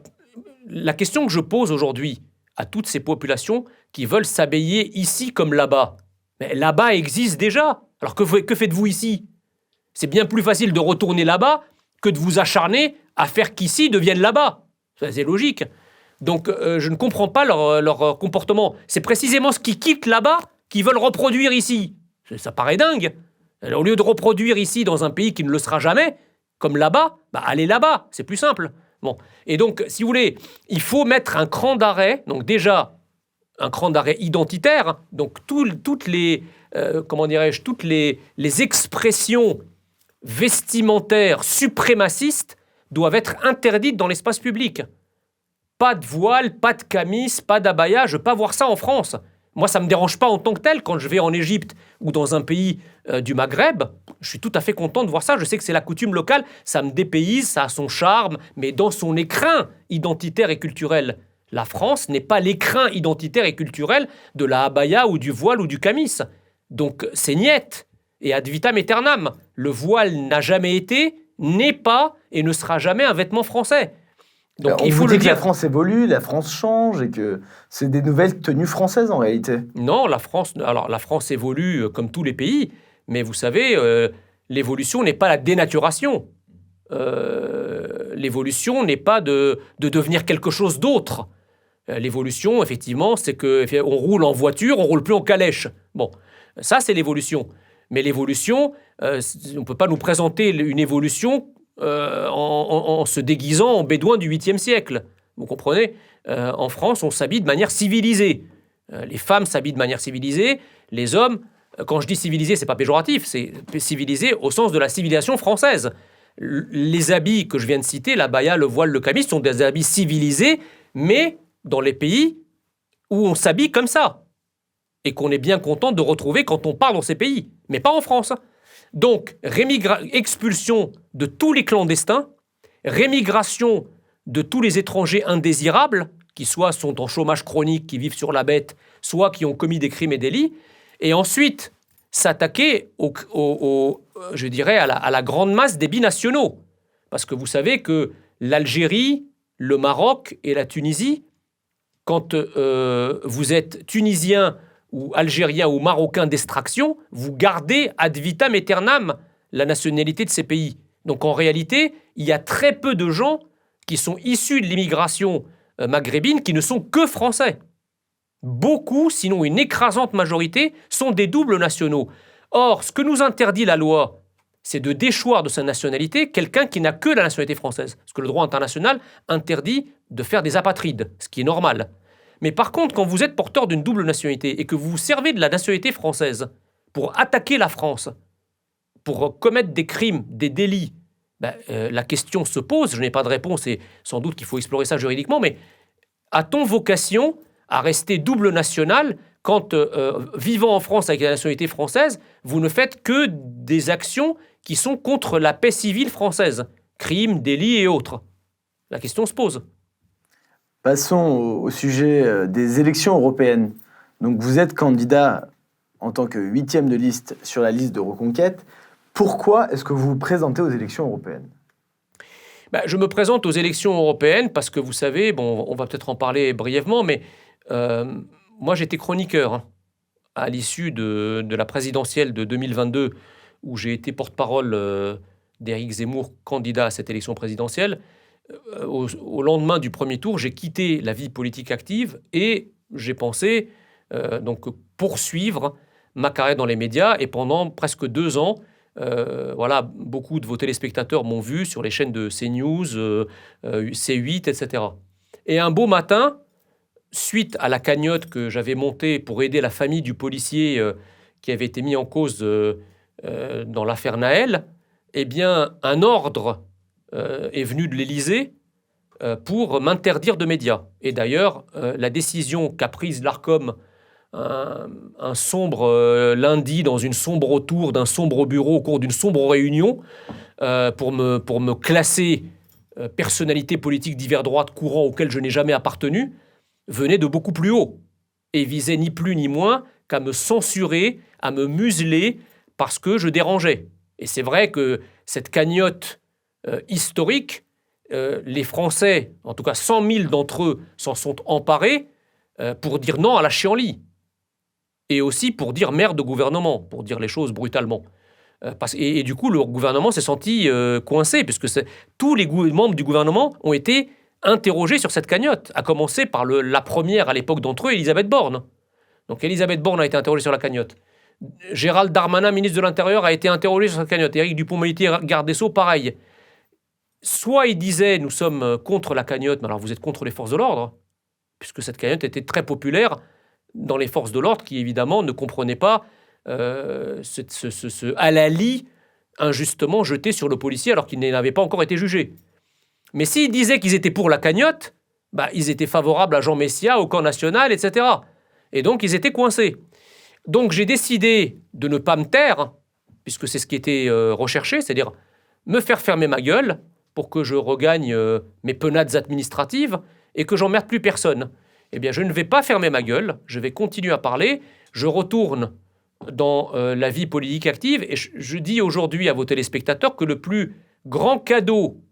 la question que je pose aujourd'hui à toutes ces populations qui veulent s'habiller ici comme là-bas, mais là-bas existe déjà. Alors que faites-vous ici? C'est bien plus facile de retourner là-bas que de vous acharner à faire qu'ici devienne là-bas. Ça, c'est logique. Donc, je ne comprends pas leur comportement. C'est précisément ce qui quitte là-bas qu'ils veulent reproduire ici. Ça paraît dingue. Au lieu de reproduire ici dans un pays qui ne le sera jamais, comme là-bas, allez là-bas, c'est plus simple. Bon. Et donc, si vous voulez, il faut mettre un cran d'arrêt. Donc déjà, un cran d'arrêt identitaire. Donc toutes les expressions vestimentaires suprémacistes doivent être interdites dans l'espace public. Pas de voile, pas de camis, pas d'abaya. Je ne veux pas voir ça en France. Moi, ça ne me dérange pas en tant que tel. Quand je vais en Égypte ou dans un pays du Maghreb, je suis tout à fait content de voir ça. Je sais que c'est la coutume locale. Ça me dépayse, ça a son charme, mais dans son écrin identitaire et culturel. La France n'est pas l'écrin identitaire et culturel de la abaya ou du voile ou du camis. Donc, c'est niet. Et ad vitam aeternam. Le voile n'a jamais été, n'est pas et ne sera jamais un vêtement français. Donc, il faut dire que la France évolue, la France change et que c'est des nouvelles tenues françaises en réalité. Non, la France évolue comme tous les pays, mais vous savez, l'évolution n'est pas la dénaturation. L'évolution n'est pas de devenir quelque chose d'autre. L'évolution, effectivement, c'est qu'on roule en voiture, on roule plus en calèche. Bon, ça c'est l'évolution. Mais l'évolution, on ne peut pas nous présenter une évolution en se déguisant en bédouin du 8e siècle. Vous comprenez? En France, on s'habille de manière civilisée. Les femmes s'habillent de manière civilisée. Les hommes, quand je dis civilisé, c'est pas péjoratif, c'est civilisé au sens de la civilisation française. Les habits que je viens de citer, l'abaya, le voile, le camis, sont des habits civilisés, mais dans les pays où on s'habille comme ça. Et qu'on est bien content de retrouver quand on part dans ces pays. Mais pas en France. Donc, expulsion de tous les clandestins, rémigration de tous les étrangers indésirables, qui soit sont en chômage chronique, qui vivent sur la bête, soit qui ont commis des crimes et délits, et ensuite s'attaquer je dirais, à la grande masse des binationaux. Parce que vous savez que l'Algérie, le Maroc et la Tunisie, quand vous êtes tunisien ou algérien ou marocain d'extraction, vous gardez ad vitam aeternam la nationalité de ces pays. Donc en réalité, il y a très peu de gens qui sont issus de l'immigration maghrébine qui ne sont que français. Beaucoup, sinon une écrasante majorité, sont des doubles nationaux. Or, ce que nous interdit la loi, c'est de déchoir de sa nationalité quelqu'un qui n'a que la nationalité française. Parce que le droit international interdit de faire des apatrides, ce qui est normal. Mais par contre, quand vous êtes porteur d'une double nationalité et que vous vous servez de la nationalité française pour attaquer la France, pour commettre des crimes, des délits, la question se pose, je n'ai pas de réponse et sans doute qu'il faut explorer ça juridiquement, mais a-t-on vocation à rester double national quand, vivant en France avec la nationalité française, vous ne faites que des actions qui sont contre la paix civile française, crimes, délits et autres? La question se pose. Passons au sujet des élections européennes. Donc vous êtes candidat en tant que 8e de liste sur la liste de Reconquête. Pourquoi est-ce que vous vous présentez aux élections européennes ? Je me présente aux élections européennes parce que vous savez, on va peut-être en parler brièvement, mais moi j'étais chroniqueur à l'issue de la présidentielle de 2022 où j'ai été porte-parole d'Éric Zemmour, candidat à cette élection présidentielle. Au lendemain du premier tour, j'ai quitté la vie politique active et j'ai pensé donc poursuivre ma carrière dans les médias. Et pendant presque 2 ans, beaucoup de vos téléspectateurs m'ont vu sur les chaînes de CNews, C8, etc. Et un beau matin, suite à la cagnotte que j'avais montée pour aider la famille du policier qui avait été mis en cause dans l'affaire Naël, un ordre est venu de l'Élysée pour m'interdire de médias. Et d'ailleurs, la décision qu'a prise l'Arcom un sombre lundi dans une sombre tour d'un sombre bureau au cours d'une sombre réunion pour me classer personnalité politique divers droite courant auquel je n'ai jamais appartenu, venait de beaucoup plus haut et visait ni plus ni moins qu'à me censurer, à me museler parce que je dérangeais. Et c'est vrai que cette cagnotte historique, les Français, en tout cas 100 000 d'entre eux, s'en sont emparés pour dire non à la chienlit. Et aussi pour dire merde au gouvernement, pour dire les choses brutalement. Et du coup, le gouvernement s'est senti coincé, puisque tous les membres du gouvernement ont été interrogés sur cette cagnotte, à commencer par la première à l'époque d'entre eux, Elisabeth Borne. Donc Elisabeth Borne a été interrogée sur la cagnotte. Gérald Darmanin, ministre de l'Intérieur, a été interrogé sur cette cagnotte. Éric Dupond-Moretti, garde des Sceaux, pareil. Soit il disait, nous sommes contre la cagnotte, mais alors vous êtes contre les forces de l'ordre, puisque cette cagnotte était très populaire dans les forces de l'ordre qui, évidemment, ne comprenaient pas ce halali injustement jeté sur le policier alors qu'il n'avait pas encore été jugé. Mais s'ils disaient qu'ils étaient pour la cagnotte, ils étaient favorables à Jean Messia, au camp national, etc. Et donc, ils étaient coincés. Donc, j'ai décidé de ne pas me taire, puisque c'est ce qui était recherché, c'est-à-dire me faire fermer ma gueule pour que je regagne mes penades administratives et que j'emmerde plus personne. Eh bien, je ne vais pas fermer ma gueule, je vais continuer à parler, je retourne dans la vie politique active et je dis aujourd'hui à vos téléspectateurs que le plus grand cadeau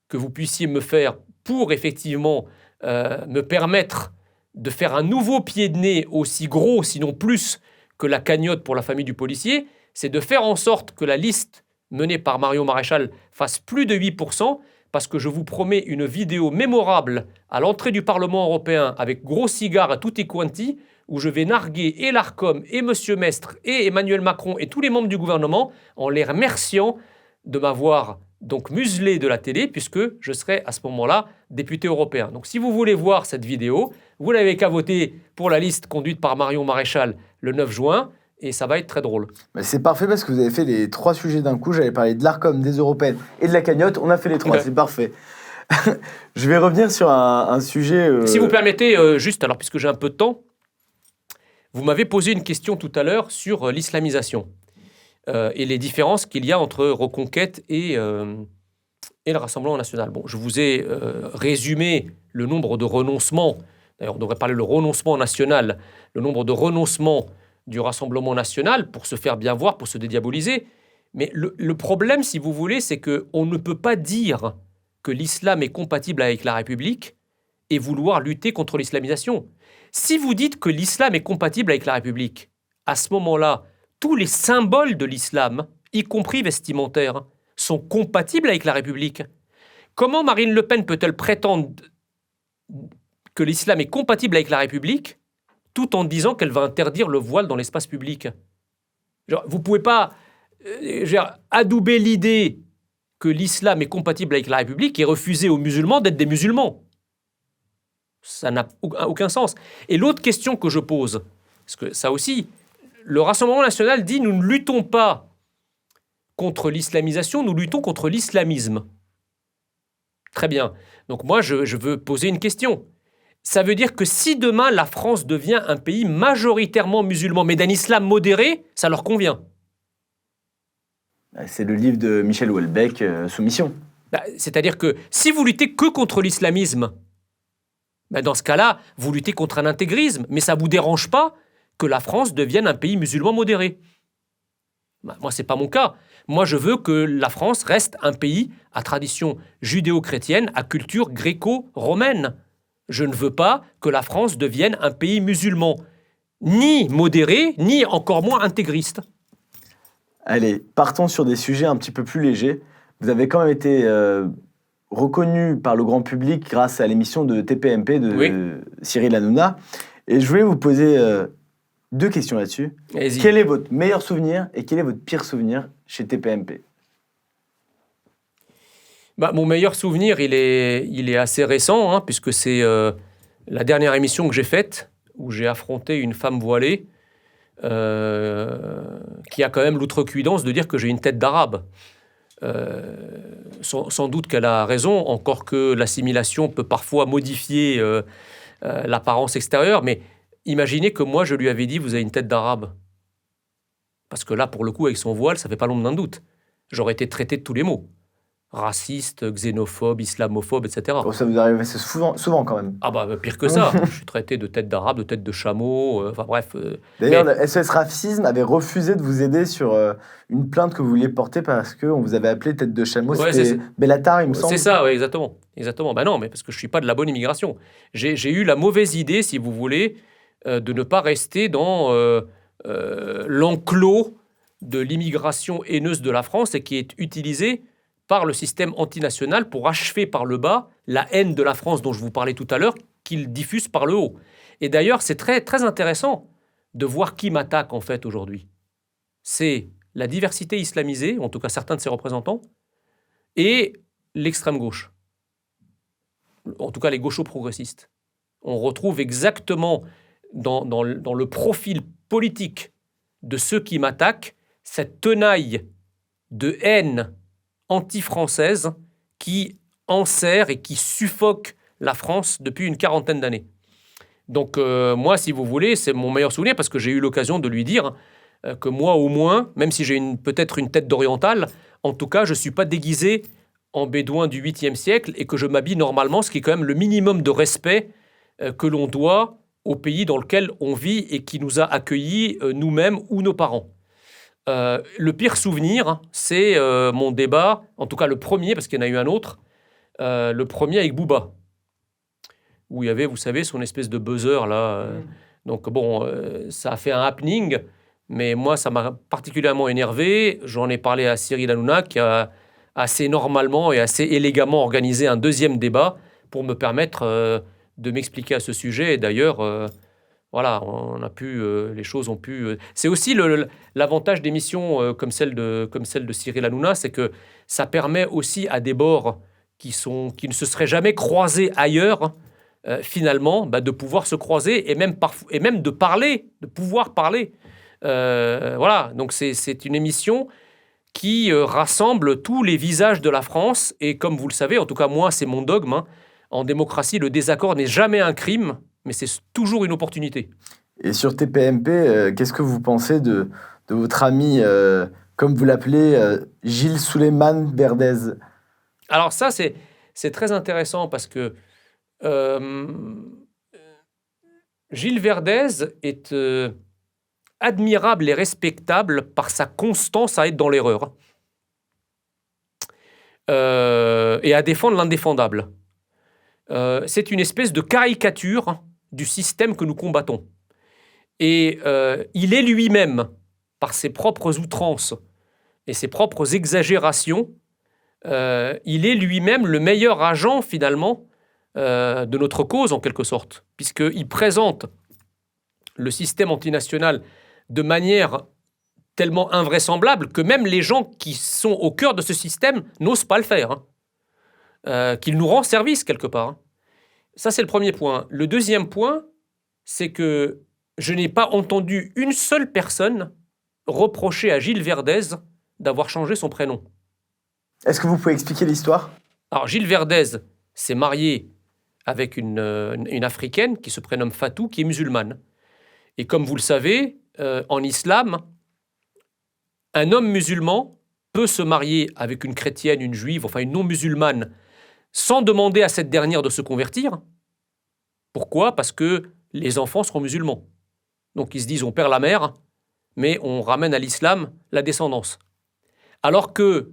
que vous puissiez me faire pour effectivement me permettre de faire un nouveau pied de nez aussi gros, sinon plus, que la cagnotte pour la famille du policier, c'est de faire en sorte que la liste menée par Marion Maréchal fasse plus de 8%, parce que je vous promets une vidéo mémorable à l'entrée du Parlement européen avec gros cigares à tutti quanti, où je vais narguer et l'Arcom, et M. Mestre, et Emmanuel Macron, et tous les membres du gouvernement, en les remerciant de m'avoir donc muselé de la télé, puisque je serai à ce moment-là député européen. Donc si vous voulez voir cette vidéo, vous n'avez qu'à voter pour la liste conduite par Marion Maréchal le 9 juin, et ça va être très drôle. C'est parfait parce que vous avez fait les 3 sujets d'un coup. J'avais parlé de l'Arcom, des européennes et de la cagnotte. On a fait les 3, c'est parfait. Je vais revenir sur un sujet... Si vous permettez, juste, alors puisque j'ai un peu de temps, vous m'avez posé une question tout à l'heure sur l'islamisation et les différences qu'il y a entre Reconquête et le Rassemblement national. Bon, je vous ai résumé le nombre de renoncements, d'ailleurs on devrait parler le renoncement national, le nombre de renoncements du Rassemblement national pour se faire bien voir, pour se dédiaboliser. Mais le problème, si vous voulez, c'est qu'on ne peut pas dire que l'islam est compatible avec la République et vouloir lutter contre l'islamisation. Si vous dites que l'islam est compatible avec la République, à ce moment-là, tous les symboles de l'islam, y compris vestimentaires, sont compatibles avec la République. Comment Marine Le Pen peut-elle prétendre que l'islam est compatible avec la République tout en disant qu'elle va interdire le voile dans l'espace public? Vous ne pouvez pas adouber l'idée que l'islam est compatible avec la République et refuser aux musulmans d'être des musulmans. Ça n'a aucun sens. Et l'autre question que je pose, parce que ça aussi, le Rassemblement national dit nous ne luttons pas contre l'islamisation, nous luttons contre l'islamisme. Très bien. Donc moi, je veux poser une question. Ça veut dire que si demain la France devient un pays majoritairement musulman, mais d'un islam modéré, ça leur convient. C'est le livre de Michel Houellebecq, Soumission. C'est-à-dire que si vous luttez que contre l'islamisme, dans ce cas-là, vous luttez contre un intégrisme, mais ça ne vous dérange pas que la France devienne un pays musulman modéré. Moi, ce n'est pas mon cas. Moi, je veux que la France reste un pays à tradition judéo-chrétienne, à culture gréco-romaine. Je ne veux pas que la France devienne un pays musulman, ni modéré, ni encore moins intégriste. Allez, partons sur des sujets un petit peu plus légers. Vous avez quand même été reconnu par le grand public grâce à l'émission de TPMP de Cyril Hanouna. Et je voulais vous poser 2 questions là-dessus. Vas-y. Quel est votre meilleur souvenir et quel est votre pire souvenir chez TPMP? Mon meilleur souvenir, il est assez récent, puisque c'est la dernière émission que j'ai faite, où j'ai affronté une femme voilée qui a quand même l'outrecuidance de dire que j'ai une tête d'arabe. Sans doute qu'elle a raison, encore que l'assimilation peut parfois modifier l'apparence extérieure, mais imaginez que moi je lui avais dit « vous avez une tête d'arabe ». Parce que là, pour le coup, avec son voile, ça fait pas l'ombre d'un doute. J'aurais été traité de tous les mots. Raciste, xénophobe, islamophobe, etc. Oh, ça vous arrive souvent quand même. Pire que ça. Je suis traité de tête d'arabe, de tête de chameau, bref. D'ailleurs, le SOS Racisme avait refusé de vous aider sur une plainte que vous vouliez porter parce qu'on vous avait appelé tête de chameau. Ouais, c'était Bellatar, il me semble. C'est ça, ouais, exactement. Non, mais parce que je suis pas de la bonne immigration. J'ai eu la mauvaise idée, si vous voulez, de ne pas rester dans l'enclos de l'immigration haineuse de la France et qui est utilisée par le système antinational pour achever par le bas la haine de la France dont je vous parlais tout à l'heure, qu'il diffuse par le haut. Et d'ailleurs, c'est très, très intéressant de voir qui m'attaque en fait aujourd'hui. C'est la diversité islamisée, en tout cas certains de ses représentants, et l'extrême gauche. En tout cas les gauchos-progressistes. On retrouve exactement dans le profil politique de ceux qui m'attaquent cette tenaille de haine anti-française qui enserre et qui suffoque la France depuis une 40aine d'années. Donc moi, si vous voulez, c'est mon meilleur souvenir parce que j'ai eu l'occasion de lui dire que moi, au moins, même si j'ai peut-être une tête d'oriental, en tout cas, je ne suis pas déguisé en bédouin du 8e siècle et que je m'habille normalement, ce qui est quand même le minimum de respect que l'on doit au pays dans lequel on vit et qui nous a accueillis nous-mêmes ou nos parents. Le pire souvenir, c'est mon débat, en tout cas le premier, parce qu'il y en a eu un autre, le premier avec Booba, où il y avait, vous savez, son espèce de buzzer, là. Donc bon, ça a fait un happening, mais moi, ça m'a particulièrement énervé. J'en ai parlé à Cyril Hanouna, qui a assez normalement et assez élégamment organisé un deuxième débat pour me permettre de m'expliquer à ce sujet. Et d'ailleurs... Voilà, les choses ont pu... C'est aussi l'avantage d'émissions comme celle de Cyril Hanouna, c'est que ça permet aussi à des bords qui ne se seraient jamais croisés ailleurs, finalement, de pouvoir se croiser et même de parler, de pouvoir parler. Voilà, donc c'est une émission qui rassemble tous les visages de la France. Et comme vous le savez, en tout cas moi, c'est mon dogme, en démocratie, le désaccord n'est jamais un crime, mais c'est toujours une opportunité. Et sur TPMP, qu'est-ce que vous pensez de votre ami, comme vous l'appelez, Gilles Souleymane Verdez? Alors ça, c'est très intéressant parce que Gilles Verdez est admirable et respectable par sa constance à être dans l'erreur et à défendre l'indéfendable. C'est une espèce de caricature du système que nous combattons. Et il est lui-même, par ses propres outrances et ses propres exagérations, il est lui-même le meilleur agent, finalement, de notre cause, en quelque sorte, puisqu'il présente le système antinational de manière tellement invraisemblable que même les gens qui sont au cœur de ce système n'osent pas le faire, qu'il nous rend service quelque part. Ça, c'est le premier point. Le deuxième point, c'est que je n'ai pas entendu une seule personne reprocher à Gilles Verdez d'avoir changé son prénom. Est-ce que vous pouvez expliquer l'histoire ? Alors, Gilles Verdez s'est marié avec une Africaine qui se prénomme Fatou, qui est musulmane. Et comme vous le savez, en islam, un homme musulman peut se marier avec une chrétienne, une juive, enfin une non-musulmane, sans demander à cette dernière de se convertir. Pourquoi ? Parce que les enfants seront musulmans. Donc ils se disent on perd la mère, mais on ramène à l'islam la descendance. Alors que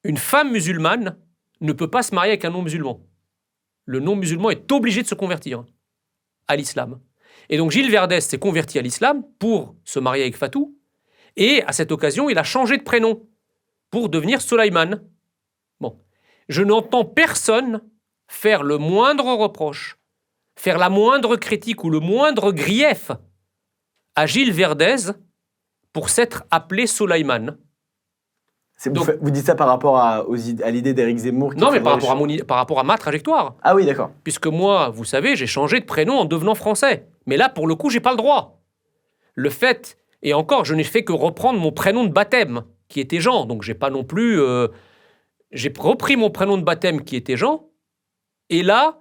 une femme musulmane ne peut pas se marier avec un non-musulman. Le non-musulman est obligé de se convertir à l'islam. Et donc Gilles Verdez s'est converti à l'islam pour se marier avec Fatou, et à cette occasion, il a changé de prénom pour devenir Soleiman. Bon. Je n'entends personne faire le moindre reproche, faire la moindre critique ou le moindre grief à Gilles Verdez pour s'être appelé Soleiman. Donc, vous dites ça par rapport à l'idée d'Éric Zemmour Non, mais par rapport à ma trajectoire. Ah oui, d'accord. Puisque moi, vous savez, j'ai changé de prénom en devenant français. Mais là, pour le coup, j'ai pas le droit. Le fait, et encore, je n'ai fait que reprendre mon prénom de baptême, qui était Jean. Donc, j'ai pas non plus... j'ai repris mon prénom de baptême, qui était Jean. Et là,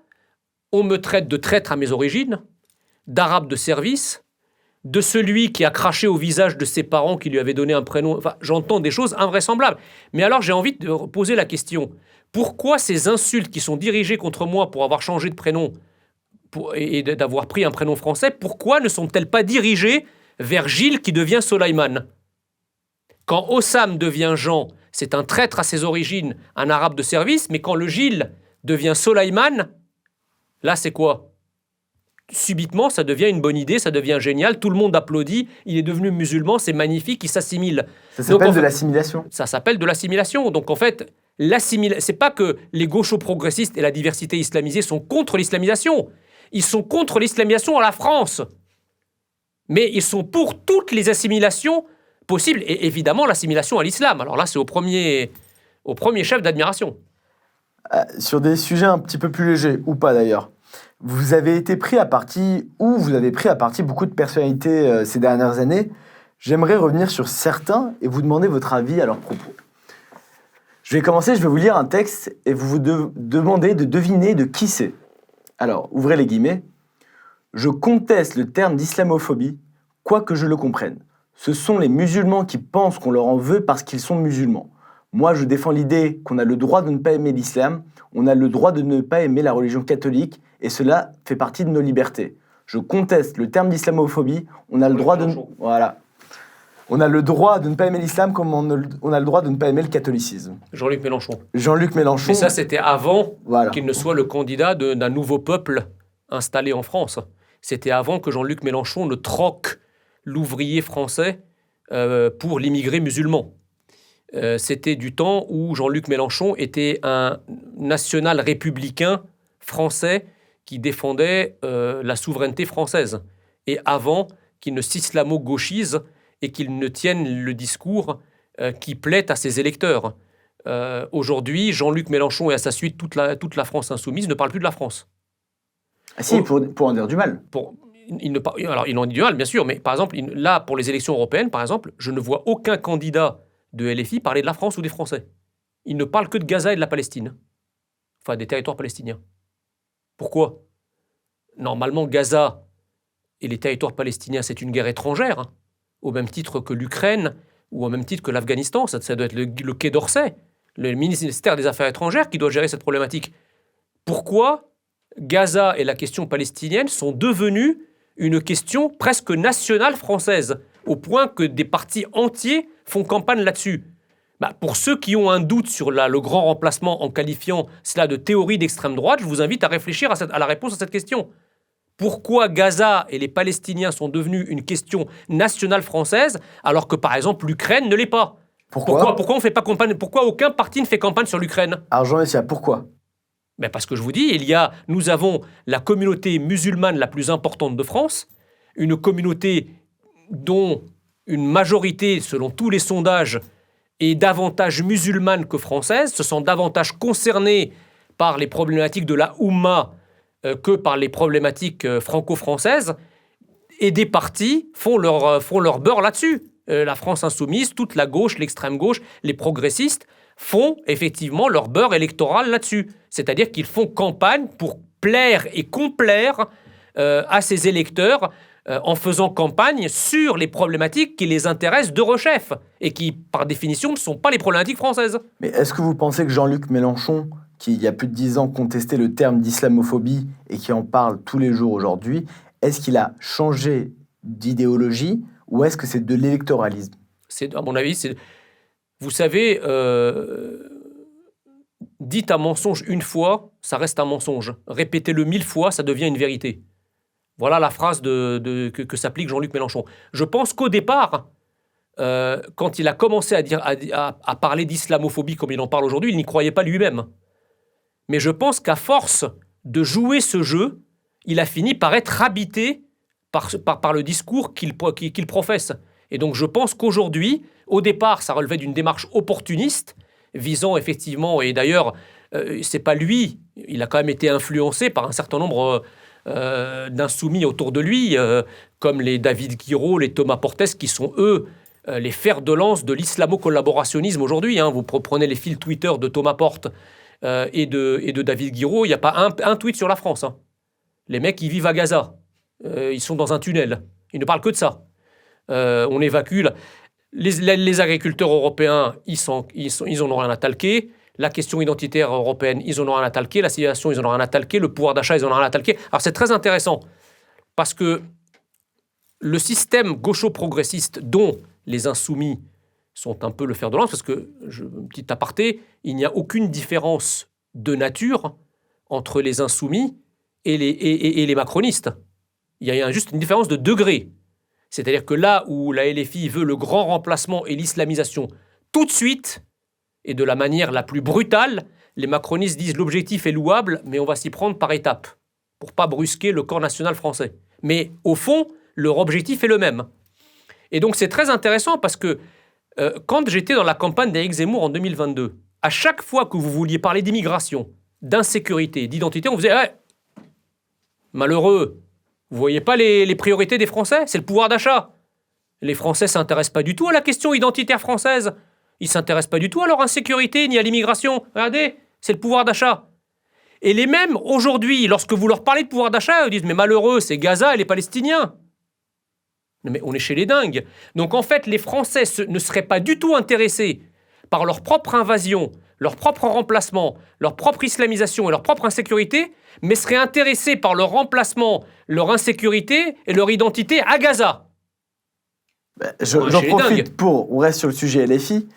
on me traite de traître à mes origines, d'arabe de service, de celui qui a craché au visage de ses parents qui lui avaient donné un prénom. Enfin, j'entends des choses invraisemblables. Mais alors, j'ai envie de poser la question. Pourquoi ces insultes qui sont dirigées contre moi pour avoir changé de prénom et d'avoir pris un prénom français, pourquoi ne sont-elles pas dirigées vers Gilles qui devient Soleiman ? Quand Hossam devient Jean, c'est un traître à ses origines, un arabe de service, mais quand le Gilles devient Soleiman, là, c'est quoi ? Subitement, ça devient une bonne idée, ça devient génial, tout le monde applaudit, il est devenu musulman, c'est magnifique, il s'assimile. Ça s'appelle de l'assimilation. Ça s'appelle de l'assimilation. Donc en fait, c'est pas que les gauchos-progressistes et la diversité islamisée sont contre l'islamisation. Ils sont contre l'islamisation à la France. Mais ils sont pour toutes les assimilations possibles, et évidemment l'assimilation à l'islam. Alors là, c'est au premier chef d'admiration. Sur des sujets un petit peu plus légers, ou pas d'ailleurs. Vous avez pris à partie beaucoup de personnalités ces dernières années. J'aimerais revenir sur certains et vous demander votre avis à leurs propos. Je vais vous lire un texte et vous demander de deviner de qui c'est. Alors, ouvrez les guillemets. « Je conteste le terme d'islamophobie, quoique je le comprenne. Ce sont les musulmans qui pensent qu'on leur en veut parce qu'ils sont musulmans. Moi, je défends l'idée qu'on a le droit de ne pas aimer l'islam, on a le droit de ne pas aimer la religion catholique, et cela fait partie de nos libertés. Je conteste le terme d'islamophobie, on a le droit de... Voilà. On a le droit de ne pas aimer l'islam comme on a le droit de ne pas aimer le catholicisme. » Jean-Luc Mélenchon. Jean-Luc Mélenchon. Mais ça, c'était avant voilà. qu'il ne soit le candidat d'un nouveau peuple installé en France. C'était avant que Jean-Luc Mélenchon ne troque l'ouvrier français pour l'immigré musulman. C'était du temps où Jean-Luc Mélenchon était un national républicain français qui défendait la souveraineté française. Et avant qu'il ne s'islamo-gauchise et qu'il ne tienne le discours qui plaît à ses électeurs. Aujourd'hui, Jean-Luc Mélenchon et à sa suite toute la France insoumise ne parlent plus de la France. Ah si, pour en dire du mal. Alors, il en dit du mal, bien sûr, mais par exemple, là, pour les élections européennes, par exemple, je ne vois aucun candidat de LFI parler de la France ou des Français. Il ne parle que de Gaza et de la Palestine. Enfin, des territoires palestiniens. Pourquoi ? Normalement, Gaza et les territoires palestiniens, c'est une guerre étrangère, hein, au même titre que l'Ukraine ou au même titre que l'Afghanistan. Ça doit être le Quai d'Orsay, le ministère des Affaires étrangères qui doit gérer cette problématique. Pourquoi Gaza et la question palestinienne sont devenues une question presque nationale française, au point que des partis entiers font campagne là-dessus. Pour ceux qui ont un doute sur le grand remplacement en qualifiant cela de théorie d'extrême droite, je vous invite à réfléchir à la réponse à cette question. Pourquoi Gaza et les Palestiniens sont devenus une question nationale française, alors que, par exemple, l'Ukraine ne l'est pas ? Pourquoi? Pourquoi on fait pas campagne? Pourquoi aucun parti ne fait campagne sur l'Ukraine? Alors Jean Messia, pourquoi? Ben parce que je vous dis, nous avons la communauté musulmane la plus importante de France, une communauté dont une majorité, selon tous les sondages, est davantage musulmane que française, se sent davantage concernée par les problématiques de la Oumma que par les problématiques franco-françaises, et des partis font leur beurre là-dessus. La France insoumise, toute la gauche, l'extrême gauche, les progressistes font effectivement leur beurre électoral là-dessus. C'est-à-dire qu'ils font campagne pour plaire et complaire à ces électeurs en faisant campagne sur les problématiques qui les intéressent de rechef et qui, par définition, ne sont pas les problématiques françaises. Mais est-ce que vous pensez que Jean-Luc Mélenchon, qui il y a plus de 10 ans contestait le terme d'islamophobie et qui en parle tous les jours aujourd'hui, est-ce qu'il a changé d'idéologie ou est-ce que c'est de l'électoralisme? À mon avis, vous savez, dites un mensonge une fois, ça reste un mensonge. Répétez-le 1000 fois, ça devient une vérité. Voilà la phrase que s'applique Jean-Luc Mélenchon. Je pense qu'au départ, quand il a commencé à parler d'islamophobie comme il en parle aujourd'hui, il n'y croyait pas lui-même. Mais je pense qu'à force de jouer ce jeu, il a fini par être habité par le discours qu'il professe. Et donc je pense qu'aujourd'hui, au départ, ça relevait d'une démarche opportuniste, visant effectivement, et d'ailleurs, c'est pas lui, il a quand même été influencé par un certain nombre d'insoumis autour de lui, comme les David Guiraud, les Thomas Portes, qui sont eux les fers de lance de l'islamo-collaborationnisme aujourd'hui. Vous prenez les fils Twitter de Thomas Portes et de David Guiraud, il n'y a pas un tweet sur la France. Les mecs, ils vivent à Gaza. Ils sont dans un tunnel. Ils ne parlent que de ça. On évacue. Les agriculteurs européens, ils en ont rien à talquer. La question identitaire européenne, ils en ont rien à talquer. La civilisation, ils en ont rien à talquer. Le pouvoir d'achat, ils en ont rien à talquer. Alors c'est très intéressant parce que le système gaucho-progressiste dont les insoumis sont un peu le fer de lance, parce que, petit aparté, il n'y a aucune différence de nature entre les insoumis et les macronistes. Il y a juste une différence de degré. C'est-à-dire que là où la LFI veut le grand remplacement et l'islamisation tout de suite, et de la manière la plus brutale, les macronistes disent l'objectif est louable, mais on va s'y prendre par étapes, pour pas brusquer le corps national français. Mais au fond, leur objectif est le même. Et donc c'est très intéressant parce que quand j'étais dans la campagne d'Éric Zemmour en 2022, à chaque fois que vous vouliez parler d'immigration, d'insécurité, d'identité, on vous disait hey, malheureux, vous voyez pas les priorités des Français? C'est le pouvoir d'achat. Les Français ne s'intéressent pas du tout à la question identitaire française. Ils ne s'intéressent pas du tout à leur insécurité ni à l'immigration. Regardez, c'est le pouvoir d'achat. Et les mêmes, aujourd'hui, lorsque vous leur parlez de pouvoir d'achat, ils disent « Mais malheureux, c'est Gaza et les Palestiniens ». Mais on est chez les dingues. Donc en fait, les Français ne seraient pas du tout intéressés par leur propre invasion, leur propre remplacement, leur propre islamisation et leur propre insécurité, mais seraient intéressés par leur remplacement, leur insécurité et leur identité à Gaza. J'en profite on reste sur le sujet LFI,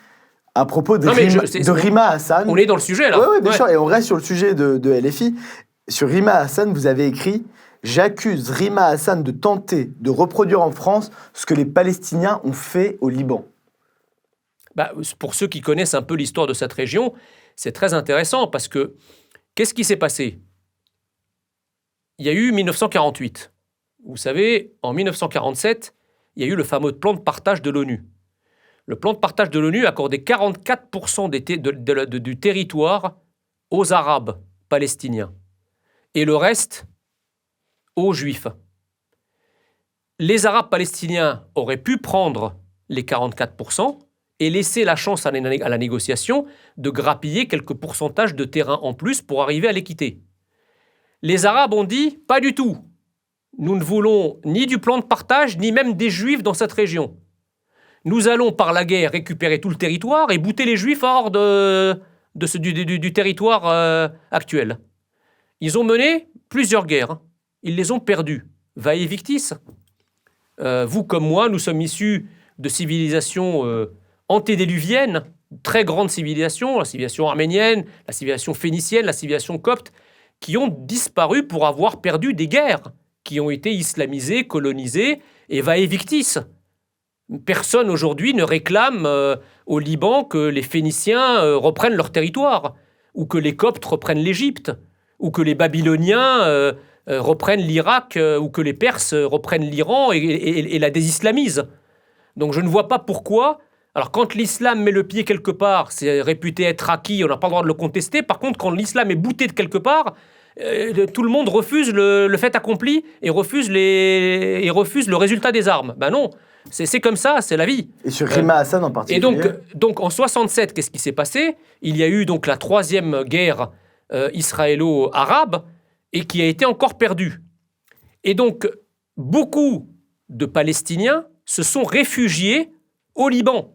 à propos de Rima Hassan. On est dans le sujet là. Oui, bien sûr, et on reste sur le sujet de LFI. Sur Rima Hassan, vous avez écrit « J'accuse Rima Hassan de tenter de reproduire en France ce que les Palestiniens ont fait au Liban ». Pour ceux qui connaissent un peu l'histoire de cette région, c'est très intéressant parce que qu'est-ce qui s'est passé? Il y a eu 1948. Vous savez, en 1947, il y a eu le fameux plan de partage de l'ONU. Le plan de partage de l'ONU accordait 44% du territoire aux Arabes palestiniens et le reste aux Juifs. Les Arabes palestiniens auraient pu prendre les 44% et laisser la chance à la négociation de grappiller quelques pourcentages de terrain en plus pour arriver à l'équité. Les Arabes ont dit « pas du tout ». Nous ne voulons ni du plan de partage, ni même des Juifs dans cette région. Nous allons, par la guerre, récupérer tout le territoire et bouter les Juifs hors du territoire actuel. Ils ont mené plusieurs guerres. Ils les ont perdues. Vae victis. Vous comme moi, nous sommes issus de civilisations antédiluviennes, très grandes civilisations, la civilisation arménienne, la civilisation phénicienne, la civilisation copte, qui ont disparu pour avoir perdu des guerres, qui ont été islamisés, colonisés, et vae victis. Personne aujourd'hui ne réclame au Liban que les Phéniciens reprennent leur territoire, ou que les Coptes reprennent l'Égypte, ou que les Babyloniens reprennent l'Irak, ou que les Perses reprennent l'Iran et la désislamisent. Donc je ne vois pas pourquoi. Alors quand l'islam met le pied quelque part, c'est réputé être acquis, on n'a pas le droit de le contester. Par contre, quand l'islam est bouté de quelque part, tout le monde refuse le fait accompli et refuse le résultat des armes. Ben non, c'est comme ça, c'est la vie. Et sur Rima Hassan en particulier. Et donc en 67, qu'est-ce qui s'est passé? Il y a eu donc la troisième guerre israélo-arabe et qui a été encore perdue. Et donc beaucoup de Palestiniens se sont réfugiés au Liban.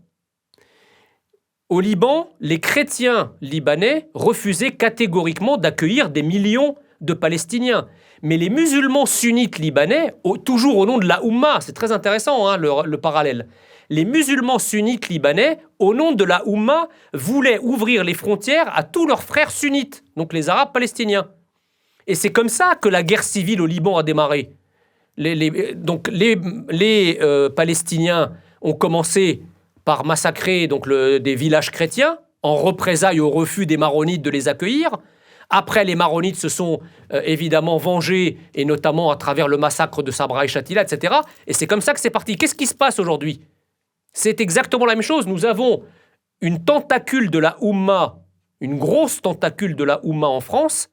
Au Liban, les chrétiens libanais refusaient catégoriquement d'accueillir des millions de Palestiniens. Mais les musulmans sunnites libanais, toujours au nom de la Oumma, c'est très intéressant hein, le parallèle, les musulmans sunnites libanais, au nom de la Oumma, voulaient ouvrir les frontières à tous leurs frères sunnites, donc les Arabes palestiniens. Et c'est comme ça que la guerre civile au Liban a démarré. Les Palestiniens ont commencé par massacrer des villages chrétiens, en représailles au refus des Maronites de les accueillir. Après, les Maronites se sont évidemment vengés, et notamment à travers le massacre de Sabra et Shatila, etc. Et c'est comme ça que c'est parti. Qu'est-ce qui se passe aujourd'hui? C'est exactement la même chose. Nous avons une tentacule de la Oumma, une grosse tentacule de la Oumma en France,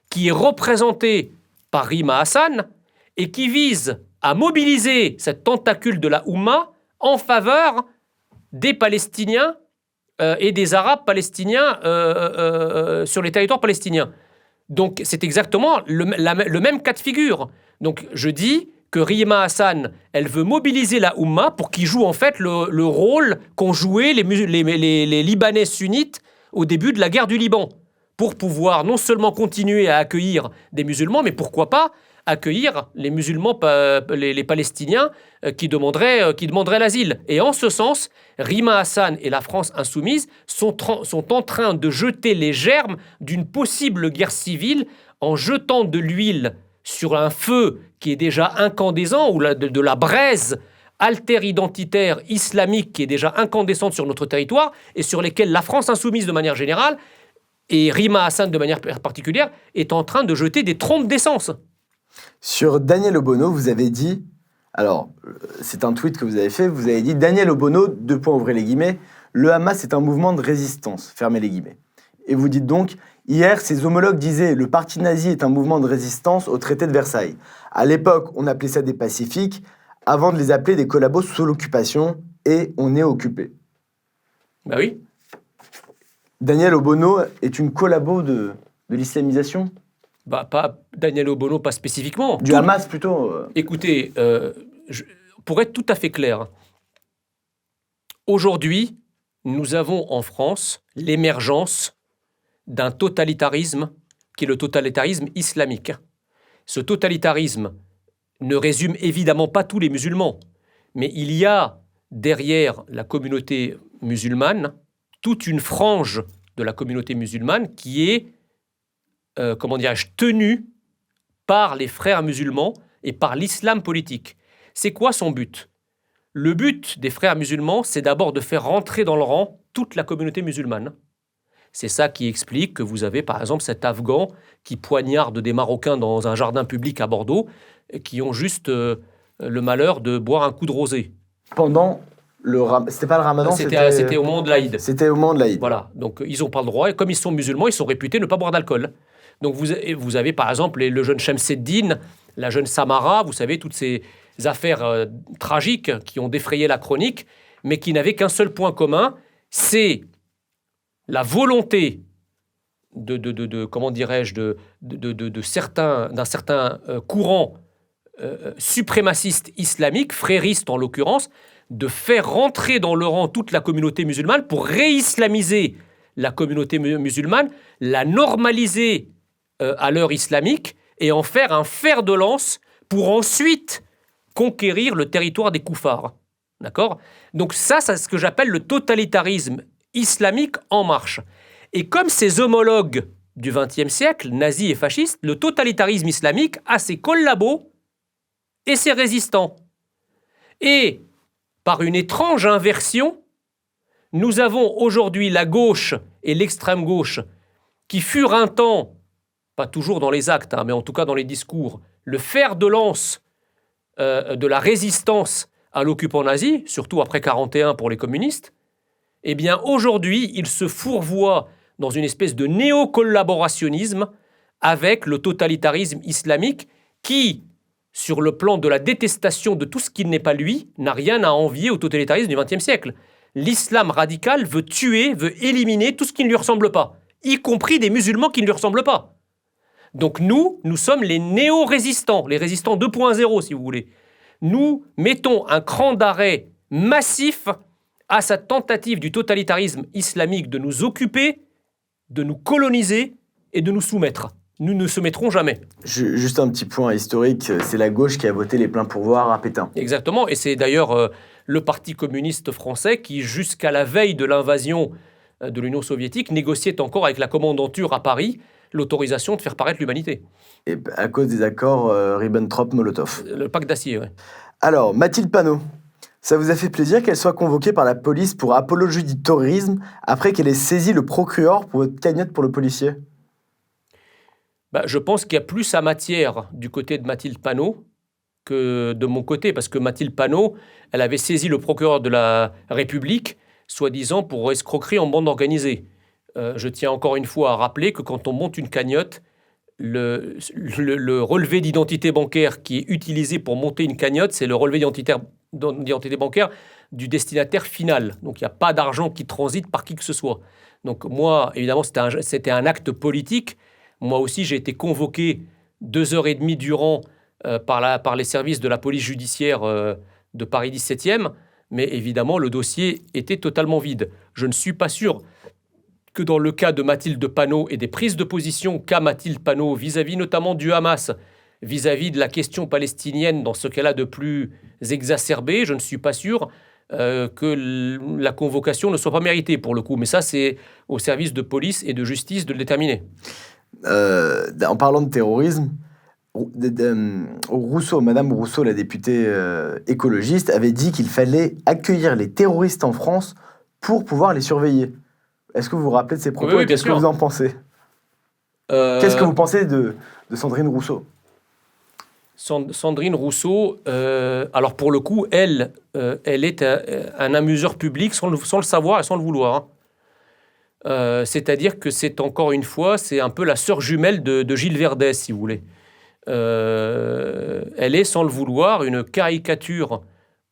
qui est représentée par Rima Hassan, et qui vise à mobiliser cette tentacule de la Oumma en faveur des Palestiniens et des Arabes palestiniens sur les territoires palestiniens. Donc c'est exactement le même cas de figure. Donc je dis que Rima Hassan, elle veut mobiliser la Oumma pour qu'ils jouent en fait le rôle qu'ont joué les Libanais sunnites au début de la guerre du Liban, pour pouvoir non seulement continuer à accueillir des musulmans, mais pourquoi pas accueillir les musulmans, les Palestiniens qui demanderaient l'asile. Et en ce sens, Rima Hassan et la France insoumise sont en train de jeter les germes d'une possible guerre civile en jetant de l'huile sur un feu qui est déjà incandescent, ou de la braise alter-identitaire islamique qui est déjà incandescente sur notre territoire et sur lesquels la France insoumise de manière générale et Rima Hassan de manière particulière est en train de jeter des trompes d'essence. Sur Daniel Obono, vous avez dit, alors c'est un tweet que vous avez fait, vous avez dit Daniel Obono, ouvrez les guillemets, le Hamas est un mouvement de résistance, fermez les guillemets. Et vous dites donc, hier, ses homologues disaient le parti nazi est un mouvement de résistance au traité de Versailles. À l'époque, on appelait ça des pacifiques, avant de les appeler des collabos sous l'occupation, et on est occupé. Ben oui. Daniel Obono est une collabo de l'islamisation ? Bah, pas Daniel Obono, pas spécifiquement. Du Hamas, plutôt. Écoutez, pour être tout à fait clair, aujourd'hui, nous avons en France l'émergence d'un totalitarisme qui est le totalitarisme islamique. Ce totalitarisme ne résume évidemment pas tous les musulmans, mais il y a derrière la communauté musulmane toute une frange de la communauté musulmane qui est tenu par les frères musulmans et par l'islam politique. C'est quoi son but? Le but des frères musulmans, c'est d'abord de faire rentrer dans le rang toute la communauté musulmane. C'est ça qui explique que vous avez par exemple cet Afghan qui poignarde des Marocains dans un jardin public à Bordeaux, qui ont juste le malheur de boire un coup de rosé. Pendant c'était pas le Ramadan, c'était au moment de l'Aïd. C'était au moment de l'Aïd. Voilà, donc ils n'ont pas le droit, et comme ils sont musulmans, ils sont réputés ne pas boire d'alcool. Donc vous avez par exemple le jeune Shamseddin, la jeune Samara, vous savez, toutes ces affaires tragiques qui ont défrayé la chronique, mais qui n'avaient qu'un seul point commun, c'est la volonté d'un certain courant suprémaciste islamique, frériste en l'occurrence, de faire rentrer dans le rang toute la communauté musulmane pour réislamiser la communauté musulmane, la normaliser à l'heure islamique et en faire un fer de lance pour ensuite conquérir le territoire des koufars. D'accord ? Donc ça, c'est ce que j'appelle le totalitarisme islamique en marche. Et comme ses homologues du XXe siècle, nazis et fascistes, le totalitarisme islamique a ses collabos et ses résistants. Et par une étrange inversion, nous avons aujourd'hui la gauche et l'extrême gauche qui furent un temps, pas toujours dans les actes, mais en tout cas dans les discours, le fer de lance de la résistance à l'occupant nazi, surtout après 1941 pour les communistes. Eh bien aujourd'hui, ils se fourvoient dans une espèce de néo-collaborationnisme avec le totalitarisme islamique qui, sur le plan de la détestation de tout ce qui n'est pas lui, n'a rien à envier au totalitarisme du XXe siècle. L'islam radical veut tuer, veut éliminer tout ce qui ne lui ressemble pas, y compris des musulmans qui ne lui ressemblent pas. Donc nous sommes les néo-résistants, les résistants 2.0 si vous voulez. Nous mettons un cran d'arrêt massif à cette tentative du totalitarisme islamique de nous occuper, de nous coloniser et de nous soumettre. Nous ne soumettrons jamais. Juste un petit point historique, c'est la gauche qui a voté les pleins pourvoirs à Pétain. Exactement, et c'est d'ailleurs le Parti communiste français qui, jusqu'à la veille de l'invasion de l'Union soviétique, négociait encore avec la commandanture à Paris l'autorisation de faire paraître l'humanité. Et à cause des accords Ribbentrop-Molotov. Le pacte d'acier, oui. Alors, Mathilde Panot, ça vous a fait plaisir qu'elle soit convoquée par la police pour apologie du terrorisme après qu'elle ait saisi le procureur pour votre cagnotte pour le policier ? Je pense qu'il y a plus à matière du côté de Mathilde Panot que de mon côté, parce que Mathilde Panot, elle avait saisi le procureur de la République, soi-disant pour escroquerie en bande organisée. Je tiens encore une fois à rappeler que quand on monte une cagnotte, le relevé d'identité bancaire qui est utilisé pour monter une cagnotte, c'est le relevé d'identité bancaire du destinataire final. Donc il n'y a pas d'argent qui transite par qui que ce soit. Donc moi, évidemment, c'était un acte politique. Moi aussi, j'ai été convoqué 2h30 durant par les services de la police judiciaire de Paris 17e, mais évidemment, le dossier était totalement vide. Je ne suis pas sûr que dans le cas de Mathilde Panot et des prises de position qu'a Mathilde Panot vis-à-vis notamment du Hamas, vis-à-vis de la question palestinienne dans ce qu'elle a de plus exacerbé, je ne suis pas sûr que la convocation ne soit pas méritée pour le coup. Mais ça, c'est au service de police et de justice de le déterminer. En parlant de terrorisme, Rousseau, Madame Rousseau, la députée écologiste, avait dit qu'il fallait accueillir les terroristes en France pour pouvoir les surveiller. Est-ce que vous vous rappelez de ces propos? Oui, Qu'est-ce que vous en pensez? Qu'est-ce que vous pensez de Sandrine Rousseau? Sandrine Rousseau, alors pour le coup, elle est un amuseur public sans le savoir et sans le vouloir. C'est-à-dire que c'est encore une fois, c'est un peu la sœur jumelle de Gilles Verdez, si vous voulez. Elle est, sans le vouloir, une caricature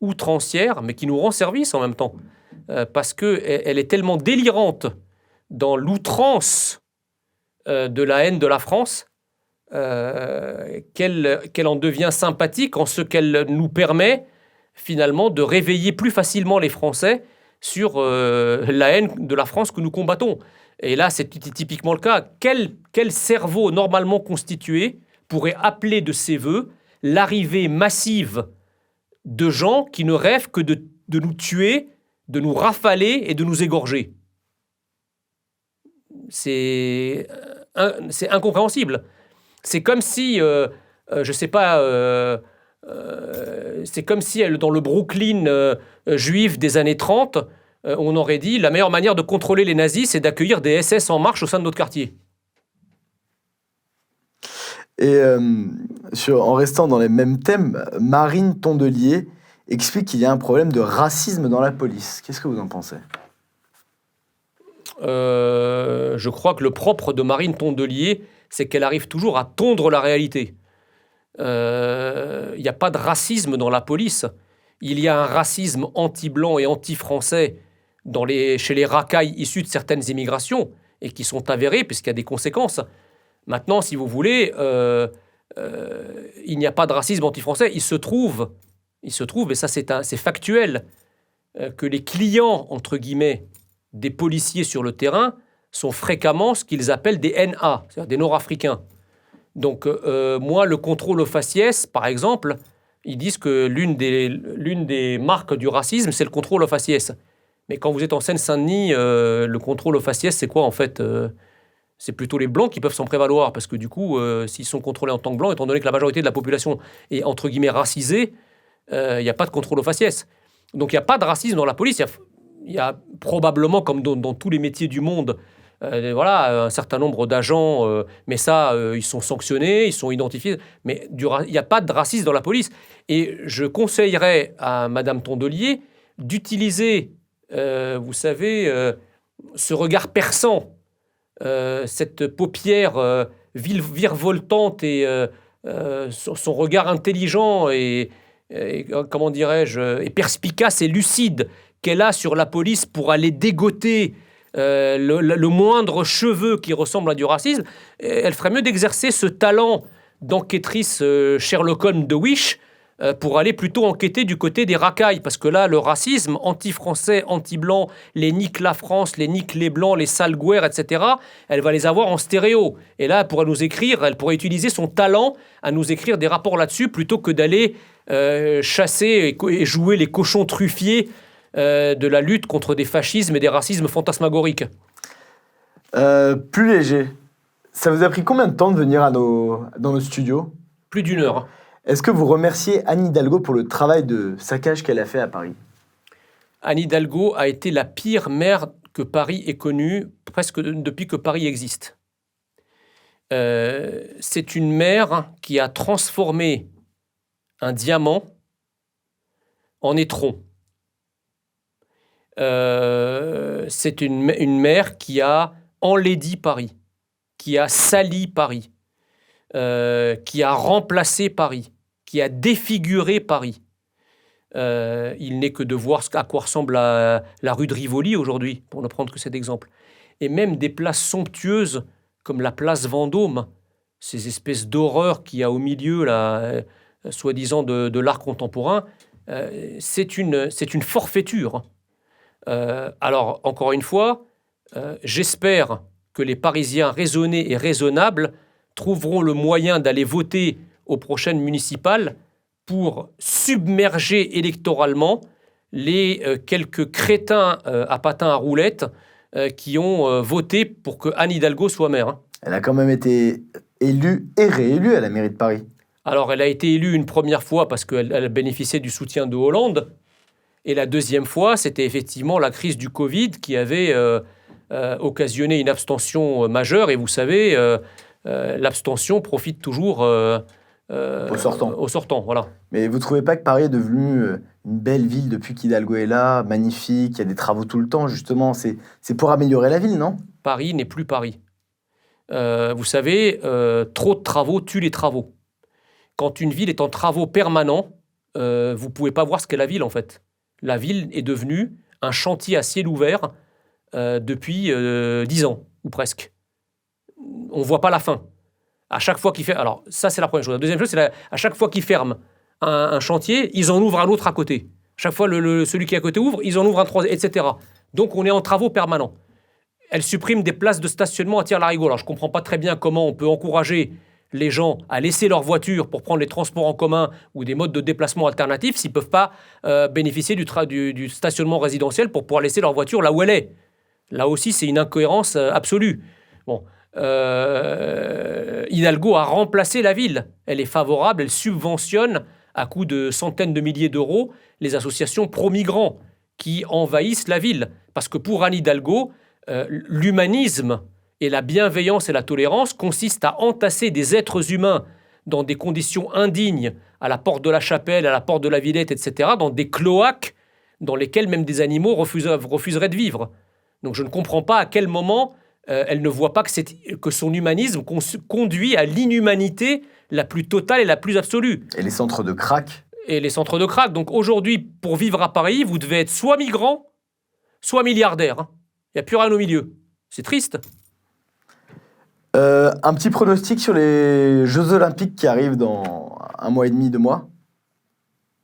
outrancière, mais qui nous rend service en même temps. Parce qu'elle est tellement délirante dans l'outrance de la haine de la France qu'elle en devient sympathique en ce qu'elle nous permet finalement de réveiller plus facilement les Français sur la haine de la France que nous combattons. Et là, c'est typiquement le cas. Quel cerveau normalement constitué pourrait appeler de ses voeux l'arrivée massive de gens qui ne rêvent que de nous tuer, de nous rafaler et de nous égorger? C'est incompréhensible. C'est comme si, je sais pas, c'est comme si dans le Brooklyn juif des années 30, on aurait dit la meilleure manière de contrôler les nazis, c'est d'accueillir des SS en marche au sein de notre quartier. Et en restant dans les mêmes thèmes, Marine Tondelier explique qu'il y a un problème de racisme dans la police. Qu'est-ce que vous en pensez? Je crois que le propre de Marine Tondelier, c'est qu'elle arrive toujours à tondre la réalité. Il n'y a pas de racisme dans la police. Il y a un racisme anti-blanc et anti-français chez les racailles issus de certaines immigrations et qui sont avérés puisqu'il y a des conséquences. Maintenant, si vous voulez, il n'y a pas de racisme anti-français. Il se trouve, et ça c'est factuel, que les clients, entre guillemets, des policiers sur le terrain sont fréquemment ce qu'ils appellent des NA, c'est-à-dire des Nord-Africains. Donc, moi, le contrôle aux faciès, par exemple, ils disent que l'une des marques du racisme, c'est le contrôle aux faciès. Mais quand vous êtes en Seine-Saint-Denis, le contrôle aux faciès, c'est quoi en fait? C'est plutôt les Blancs qui peuvent s'en prévaloir, parce que du coup, s'ils sont contrôlés en tant que Blancs, étant donné que la majorité de la population est entre guillemets racisée, il n'y a pas de contrôle aux faciès. Donc il n'y a pas de racisme dans la police. Il y a probablement, comme dans tous les métiers du monde, un certain nombre d'agents, mais ça, ils sont sanctionnés, ils sont identifiés. Mais il n'y a pas de racisme dans la police. Et je conseillerais à Madame Tondelier d'utiliser, vous savez, ce regard perçant, cette paupière virevoltante et son regard intelligent et comment dirais-je, et perspicace et lucide qu'elle a sur la police pour aller dégoter le moindre cheveu qui ressemble à du racisme. Elle ferait mieux d'exercer ce talent d'enquêtrice Sherlock Holmes de Wish pour aller plutôt enquêter du côté des racailles. Parce que là, le racisme anti-français, anti-blanc, les nique la France, les nique les blancs, les sales guerres, etc., elle va les avoir en stéréo. Et là, elle pourrait utiliser son talent à nous écrire des rapports là-dessus plutôt que d'aller chasser et jouer les cochons truffiers de la lutte contre des fascismes et des racismes fantasmagoriques. Plus léger. Ça vous a pris combien de temps de venir dans nos studios ? Plus d'1 heure. Est-ce que vous remerciez Anne Hidalgo pour le travail de saccage qu'elle a fait à Paris ? Anne Hidalgo a été la pire maire que Paris ait connue presque depuis que Paris existe. C'est une maire qui a transformé un diamant en étron. C'est une maire qui a enlaidi Paris, qui a sali Paris, qui a remplacé Paris, qui a défiguré Paris. Il n'est que de voir à quoi ressemble la rue de Rivoli aujourd'hui, pour ne prendre que cet exemple. Et même des places somptueuses comme la place Vendôme, ces espèces d'horreurs qu'il y a au milieu, là, soi-disant de l'art contemporain, c'est une forfaiture. Alors, encore une fois, j'espère que les Parisiens raisonnés et raisonnables trouveront le moyen d'aller voter aux prochaines municipales pour submerger électoralement les quelques crétins à patins à roulettes qui ont voté pour que Anne Hidalgo soit maire. Hein. Elle a quand même été élue et réélue à la mairie de Paris. Alors, elle a été élue une première fois parce qu'elle bénéficiait du soutien de Hollande. Et la deuxième fois, c'était effectivement la crise du Covid qui avait occasionné une abstention majeure. Et vous savez, l'abstention profite toujours au sortant. Voilà. Mais vous ne trouvez pas que Paris est devenu une belle ville depuis qu'Hidalgo est là, magnifique, il y a des travaux tout le temps, justement. C'est pour améliorer la ville, non ? Paris n'est plus Paris. Vous savez, trop de travaux tuent les travaux. Quand une ville est en travaux permanents, vous ne pouvez pas voir ce qu'est la ville, en fait. La ville est devenue un chantier à ciel ouvert depuis 10 ans, ou presque. On ne voit pas la fin. À chaque fois qu'il ferme... Alors, ça, c'est la première chose. La deuxième chose, c'est à chaque fois qu'ils ferment un chantier, ils en ouvrent un autre à côté. Chaque fois, celui qui est à côté ouvre, ils en ouvrent un troisième, etc. Donc, on est en travaux permanents. Elle supprime des places de stationnement à tire-larigot. Alors, je ne comprends pas très bien comment on peut encourager les gens à laisser leur voiture pour prendre les transports en commun ou des modes de déplacement alternatifs s'ils ne peuvent pas bénéficier du stationnement résidentiel pour pouvoir laisser leur voiture là où elle est. Là aussi, c'est une incohérence absolue. Bon, Hidalgo a remplacé la ville. Elle est favorable, elle subventionne à coût de centaines de milliers d'euros les associations pro-migrants qui envahissent la ville. Parce que pour Anne Hidalgo, l'humanisme et la bienveillance et la tolérance consistent à entasser des êtres humains dans des conditions indignes, à la porte de la Chapelle, à la porte de la Villette, etc., dans des cloaques dans lesquels même des animaux refuseraient de vivre. Donc je ne comprends pas à quel moment elle ne voit pas que son humanisme conduit à l'inhumanité la plus totale et la plus absolue. Et les centres de crack. Donc aujourd'hui, pour vivre à Paris, vous devez être soit migrant, soit milliardaire. Hein. Il n'y a plus rien au milieu. C'est triste. Un petit pronostic sur les Jeux Olympiques qui arrivent dans 1 mois et demi, 2 mois.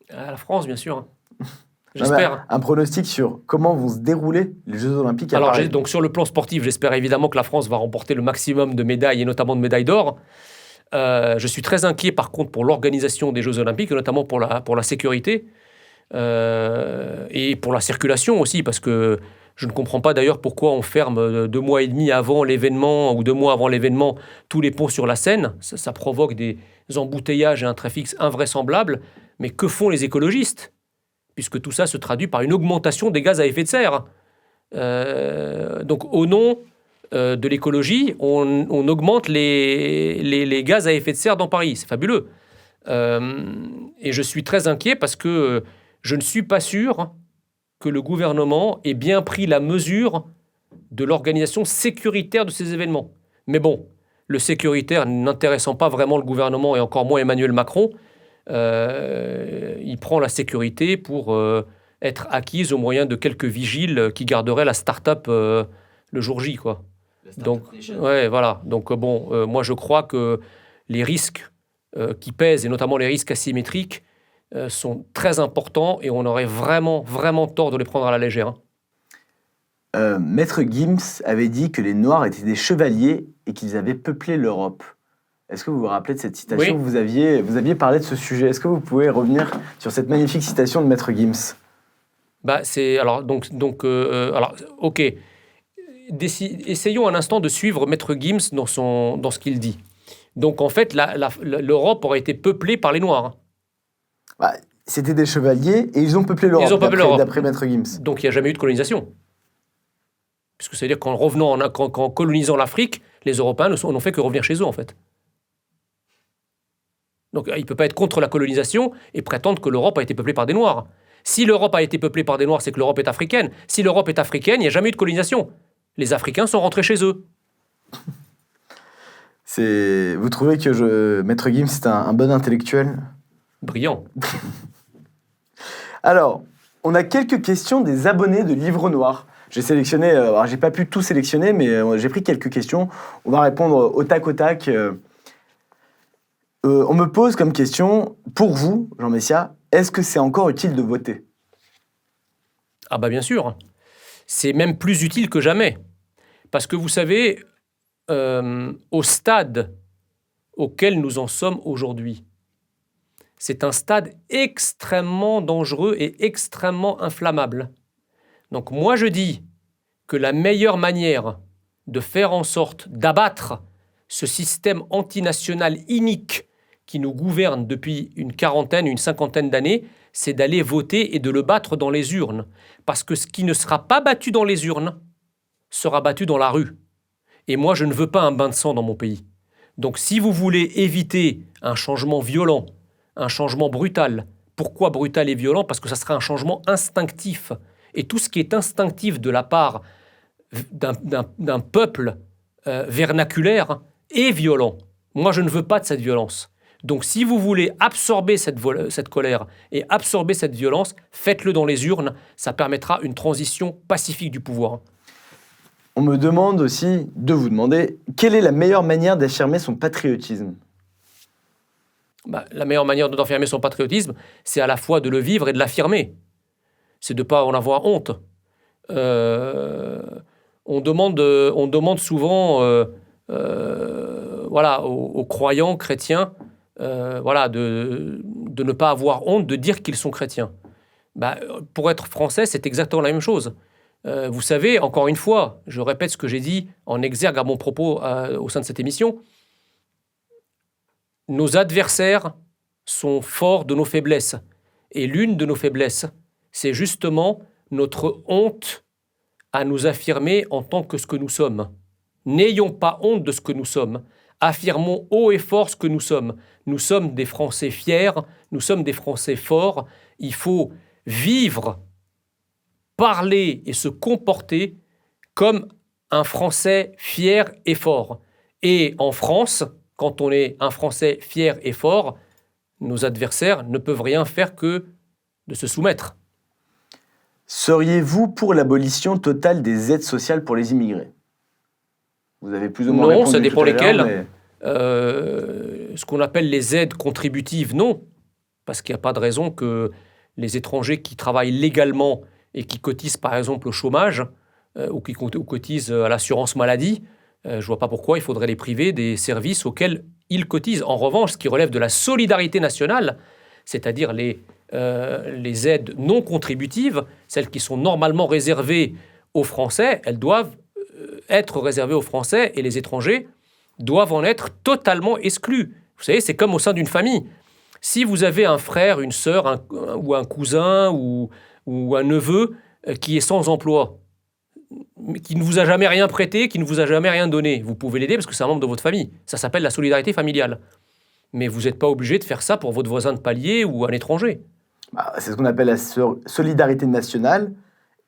À la France, bien sûr. J'espère. Un pronostic sur comment vont se dérouler les Jeux Olympiques à Paris. Donc sur le plan sportif, j'espère évidemment que la France va remporter le maximum de médailles, et notamment de médailles d'or. Je suis très inquiet, par contre, pour l'organisation des Jeux Olympiques, et notamment pour la sécurité et pour la circulation aussi, parce que je ne comprends pas d'ailleurs pourquoi on ferme 2 mois et demi avant l'événement ou 2 mois avant l'événement tous les ponts sur la Seine. Ça provoque des embouteillages et un trafic invraisemblable. Mais que font les écologistes ? puisque tout ça se traduit par une augmentation des gaz à effet de serre. Donc, au nom de l'écologie, on augmente les gaz à effet de serre dans Paris. C'est fabuleux. Et je suis très inquiet parce que je ne suis pas sûr que le gouvernement ait bien pris la mesure de l'organisation sécuritaire de ces événements. Mais bon, le sécuritaire n'intéressant pas vraiment le gouvernement et encore moins Emmanuel Macron, il prend la sécurité pour être acquise au moyen de quelques vigiles qui garderaient la start-up le jour J, quoi. Donc, ouais, voilà. Donc, moi, je crois que les risques qui pèsent, et notamment les risques asymétriques, sont très importants et on aurait vraiment, vraiment tort de les prendre à la légère. Maître Gims avait dit que les Noirs étaient des chevaliers et qu'ils avaient peuplé l'Europe. Est-ce que vous vous rappelez de cette citation? Oui. Vous aviez parlé de ce sujet. Est-ce que vous pouvez revenir sur cette magnifique citation de Maître Gims? Ok. Essayons un instant de suivre Maître Gims dans ce qu'il dit. Donc, en fait, l'Europe aurait été peuplée par les Noirs. C'était des chevaliers et ils ont peuplé l'Europe, d'après Maître Gims. Donc, il n'y a jamais eu de colonisation. Puisque c'est-à-dire qu'en colonisant l'Afrique, les Européens n'ont fait que revenir chez eux, en fait. Donc, il ne peut pas être contre la colonisation et prétendre que l'Europe a été peuplée par des Noirs. Si l'Europe a été peuplée par des Noirs, c'est que l'Europe est africaine. Si l'Europe est africaine, il n'y a jamais eu de colonisation. Les Africains sont rentrés chez eux. Vous trouvez que Maître Gims est un bon intellectuel? Brillant. Alors, on a quelques questions des abonnés de Livre Noir. J'ai sélectionné, alors j'ai pas pu tout sélectionner, mais j'ai pris quelques questions. On va répondre au tac au tac. On me pose comme question, pour vous, Jean Messia, est-ce que c'est encore utile de voter? Ah bah bien sûr. C'est même plus utile que jamais. Parce que vous savez, au stade auquel nous en sommes aujourd'hui, c'est un stade extrêmement dangereux et extrêmement inflammable. Donc moi je dis que la meilleure manière de faire en sorte d'abattre ce système antinational inique qui nous gouverne depuis une cinquantaine d'années, c'est d'aller voter et de le battre dans les urnes. Parce que ce qui ne sera pas battu dans les urnes sera battu dans la rue. Et moi, je ne veux pas un bain de sang dans mon pays. Donc si vous voulez éviter un changement violent, un changement brutal, pourquoi brutal et violent? Parce que ça sera un changement instinctif. Et tout ce qui est instinctif de la part d'un peuple vernaculaire est violent. Moi, je ne veux pas de cette violence. Donc, si vous voulez absorber cette colère et absorber cette violence, faites-le dans les urnes. Ça permettra une transition pacifique du pouvoir. On me demande aussi de vous demander quelle est la meilleure manière d'affirmer son patriotisme? La meilleure manière d'affirmer son patriotisme, c'est à la fois de le vivre et de l'affirmer. C'est de ne pas en avoir honte. On demande souvent aux croyants chrétiens de ne pas avoir honte de dire qu'ils sont chrétiens. Pour être français, c'est exactement la même chose. Vous savez, encore une fois, je répète ce que j'ai dit en exergue à mon propos au sein de cette émission, nos adversaires sont forts de nos faiblesses. Et l'une de nos faiblesses, c'est justement notre honte à nous affirmer en tant que ce que nous sommes. N'ayons pas honte de ce que nous sommes. Affirmons haut et fort ce que nous sommes. Nous sommes des Français fiers, nous sommes des Français forts. Il faut vivre, parler et se comporter comme un Français fier et fort. Et en France, quand on est un Français fier et fort, nos adversaires ne peuvent rien faire que de se soumettre. Seriez-vous pour l'abolition totale des aides sociales pour les immigrés? Vous avez plus ou moins répondu. Non, ça dépend lesquelles. Mais... Ce qu'on appelle les aides contributives, non. Parce qu'il n'y a pas de raison que les étrangers qui travaillent légalement et qui cotisent par exemple au chômage ou qui cotisent à l'assurance maladie, je ne vois pas pourquoi il faudrait les priver des services auxquels ils cotisent. En revanche, ce qui relève de la solidarité nationale, c'est-à-dire les aides non contributives, celles qui sont normalement réservées aux Français, elles doivent être réservées aux Français et les étrangers doivent en être totalement exclus. Vous savez, c'est comme au sein d'une famille. Si vous avez un frère, une sœur, ou un cousin, ou un neveu qui est sans emploi, qui ne vous a jamais rien prêté, qui ne vous a jamais rien donné, vous pouvez l'aider parce que c'est un membre de votre famille. Ça s'appelle la solidarité familiale. Mais vous n'êtes pas obligé de faire ça pour votre voisin de palier ou un étranger. C'est ce qu'on appelle la solidarité nationale,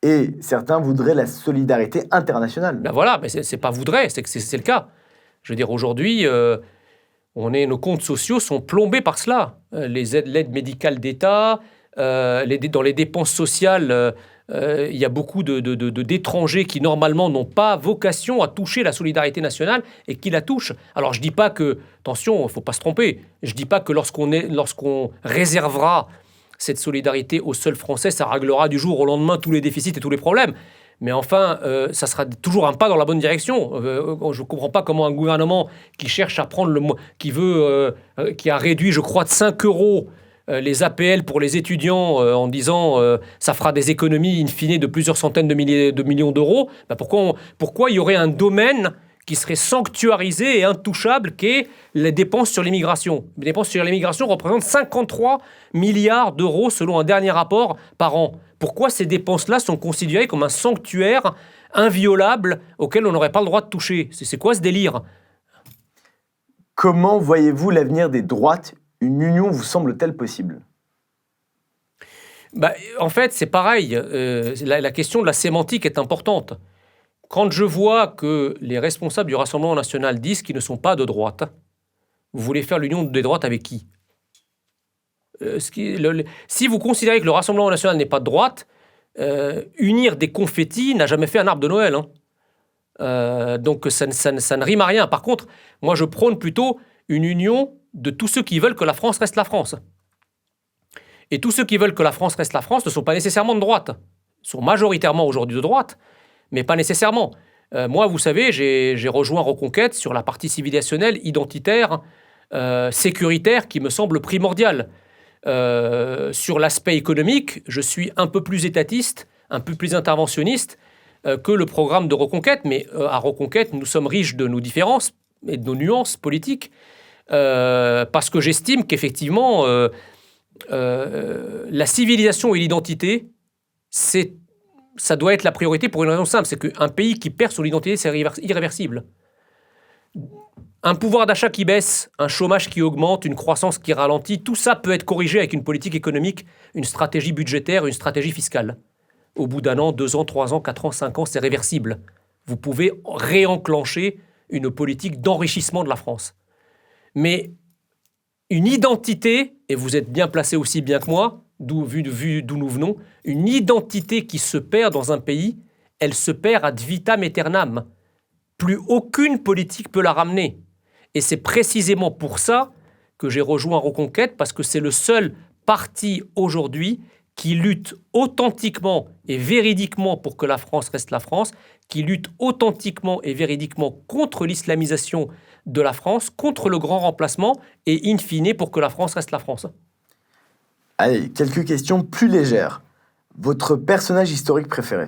et certains voudraient la solidarité internationale. Ben voilà, mais c'est pas voudrait, c'est le cas. Je veux dire, aujourd'hui, nos comptes sociaux sont plombés par cela. L'aide médicale d'État, dans les dépenses sociales, il y a beaucoup d'étrangers qui, normalement, n'ont pas vocation à toucher la solidarité nationale et qui la touchent. Alors, je ne dis pas que... Attention, il ne faut pas se tromper. Je ne dis pas que lorsqu'on réservera cette solidarité aux seuls Français, ça réglera du jour au lendemain tous les déficits et tous les problèmes. Mais enfin, ça sera toujours un pas dans la bonne direction. Je ne comprends pas comment un gouvernement qui cherche à prendre qui a réduit, je crois, de 5 € les APL pour les étudiants en disant ça fera des économies in fine de plusieurs centaines de millions d'euros. Pourquoi il y aurait un domaine qui serait sanctuarisé et intouchable, qui est les dépenses sur l'immigration. Les dépenses sur l'immigration représentent 53 milliards d'euros selon un dernier rapport par an. Pourquoi ces dépenses-là sont considérées comme un sanctuaire inviolable auquel on n'aurait pas le droit de toucher? C'est quoi ce délire? Comment voyez-vous l'avenir des droites? Une union vous semble-t-elle possible? En fait, c'est pareil. La question de la sémantique est importante. Quand je vois que les responsables du Rassemblement national disent qu'ils ne sont pas de droite, vous voulez faire l'union des droites avec qui? Si vous considérez que le Rassemblement national n'est pas de droite, unir des confettis n'a jamais fait un arbre de Noël. Donc ça ne rime à rien. Par contre, moi je prône plutôt une union de tous ceux qui veulent que la France reste la France. Et tous ceux qui veulent que la France reste la France ne sont pas nécessairement de droite. Ils sont majoritairement aujourd'hui de droite, mais pas nécessairement. Moi, vous savez, j'ai rejoint Reconquête sur la partie civilisationnelle, identitaire, sécuritaire, qui me semble primordiale. Sur l'aspect économique, je suis un peu plus étatiste, un peu plus interventionniste que le programme de Reconquête. Mais à Reconquête, nous sommes riches de nos différences et de nos nuances politiques, parce que j'estime qu'effectivement, la civilisation et l'identité, ça doit être la priorité pour une raison simple, c'est qu'un pays qui perd son identité, c'est irréversible. Un pouvoir d'achat qui baisse, un chômage qui augmente, une croissance qui ralentit, tout ça peut être corrigé avec une politique économique, une stratégie budgétaire, une stratégie fiscale. Au bout d'1 an, 2 ans, 3 ans, 4 ans, 5 ans, c'est réversible. Vous pouvez réenclencher une politique d'enrichissement de la France. Mais une identité, et vous êtes bien placé aussi bien que moi, d'où nous venons, une identité qui se perd dans un pays, elle se perd ad vitam aeternam. Plus aucune politique peut la ramener. Et c'est précisément pour ça que j'ai rejoint Reconquête, parce que c'est le seul parti aujourd'hui qui lutte authentiquement et véridiquement pour que la France reste la France, qui lutte authentiquement et véridiquement contre l'islamisation de la France, contre le grand remplacement, et in fine pour que la France reste la France. Allez, quelques questions plus légères. Votre personnage historique préféré?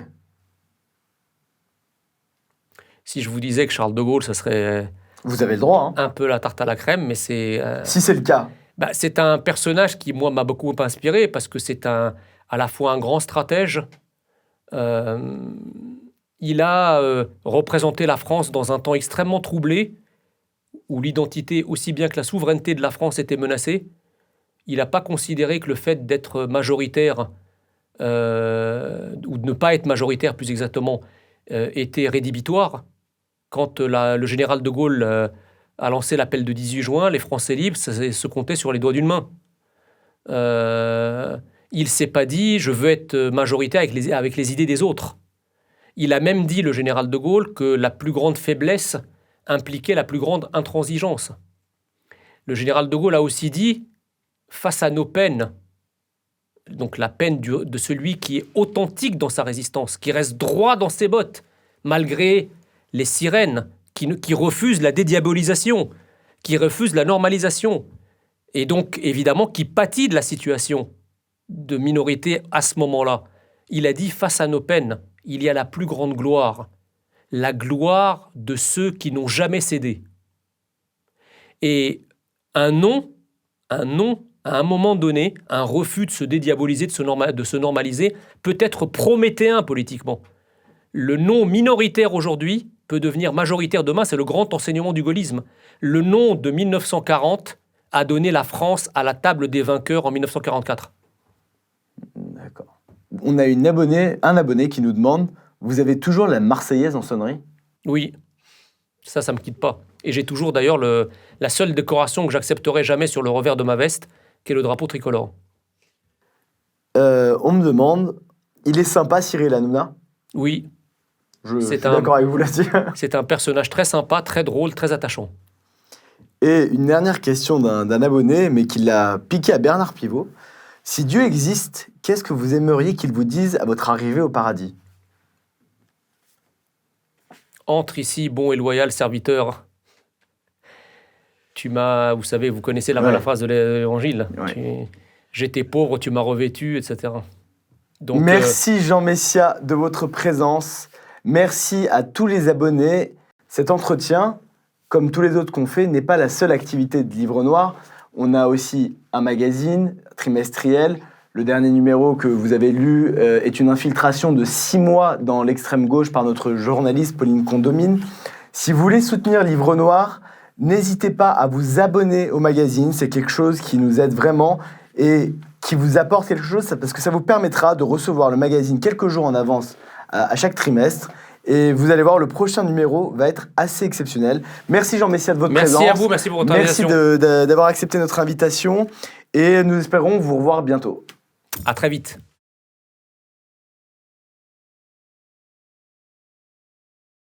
Si je vous disais que Charles de Gaulle, ça serait... Vous avez le droit, un peu la tarte à la crème, mais c'est... Si c'est le cas. C'est un personnage qui, moi, m'a beaucoup inspiré, parce que c'est à la fois un grand stratège. Il a représenté la France dans un temps extrêmement troublé, où l'identité, aussi bien que la souveraineté de la France était menacée. Il n'a pas considéré que le fait d'être majoritaire, ou de ne pas être majoritaire plus exactement, était rédhibitoire. Quand le général de Gaulle a lancé l'appel de 18 juin, les Français libres, ça se comptait sur les doigts d'une main. Il ne s'est pas dit « je veux être majoritaire avec les idées des autres ». Il a même dit, le général de Gaulle, que la plus grande faiblesse impliquait la plus grande intransigeance. Le général de Gaulle a aussi dit « face à nos peines », donc la peine de celui qui est authentique dans sa résistance, qui reste droit dans ses bottes, malgré les sirènes, qui refusent la dédiabolisation, qui refusent la normalisation, et donc évidemment qui pâtit de la situation de minorité à ce moment-là. Il a dit, face à nos peines, il y a la plus grande gloire, la gloire de ceux qui n'ont jamais cédé. Et un nom à un moment donné, un refus de se dédiaboliser, de se normaliser, peut être prométhéen politiquement. Le non minoritaire aujourd'hui peut devenir majoritaire demain, c'est le grand enseignement du gaullisme. Le non de 1940 a donné la France à la table des vainqueurs en 1944. D'accord. On a un abonné qui nous demande, vous avez toujours la Marseillaise en sonnerie ? Oui, ça me quitte pas. Et j'ai toujours d'ailleurs la seule décoration que j'accepterai jamais sur le revers de ma veste, qui est le drapeau tricolore. On me demande, il est sympa Cyril Hanouna ? Oui. Je suis d'accord avec vous là-dessus. C'est un personnage très sympa, très drôle, très attachant. Et une dernière question d'un abonné, mais qui l'a piqué à Bernard Pivot. Si Dieu existe, qu'est-ce que vous aimeriez qu'il vous dise à votre arrivée au paradis ? Entre ici, bon et loyal serviteur. Vous savez, vous connaissez la phrase de l'Évangile. Ouais. J'étais pauvre, tu m'as revêtu, etc. Donc, merci Jean Messia de votre présence. Merci à tous les abonnés. Cet entretien, comme tous les autres qu'on fait, n'est pas la seule activité de Livre Noir. On a aussi un magazine trimestriel. Le dernier numéro que vous avez lu est une infiltration de 6 mois dans l'extrême gauche par notre journaliste Pauline Condomine. Si vous voulez soutenir Livre Noir, n'hésitez pas à vous abonner au magazine. C'est quelque chose qui nous aide vraiment et qui vous apporte quelque chose parce que ça vous permettra de recevoir le magazine quelques jours en avance à chaque trimestre. Et vous allez voir, le prochain numéro va être assez exceptionnel. Merci Jean Messia de votre présence. Merci à vous, merci pour votre invitation. Merci d'avoir accepté notre invitation. Et nous espérons vous revoir bientôt. À très vite.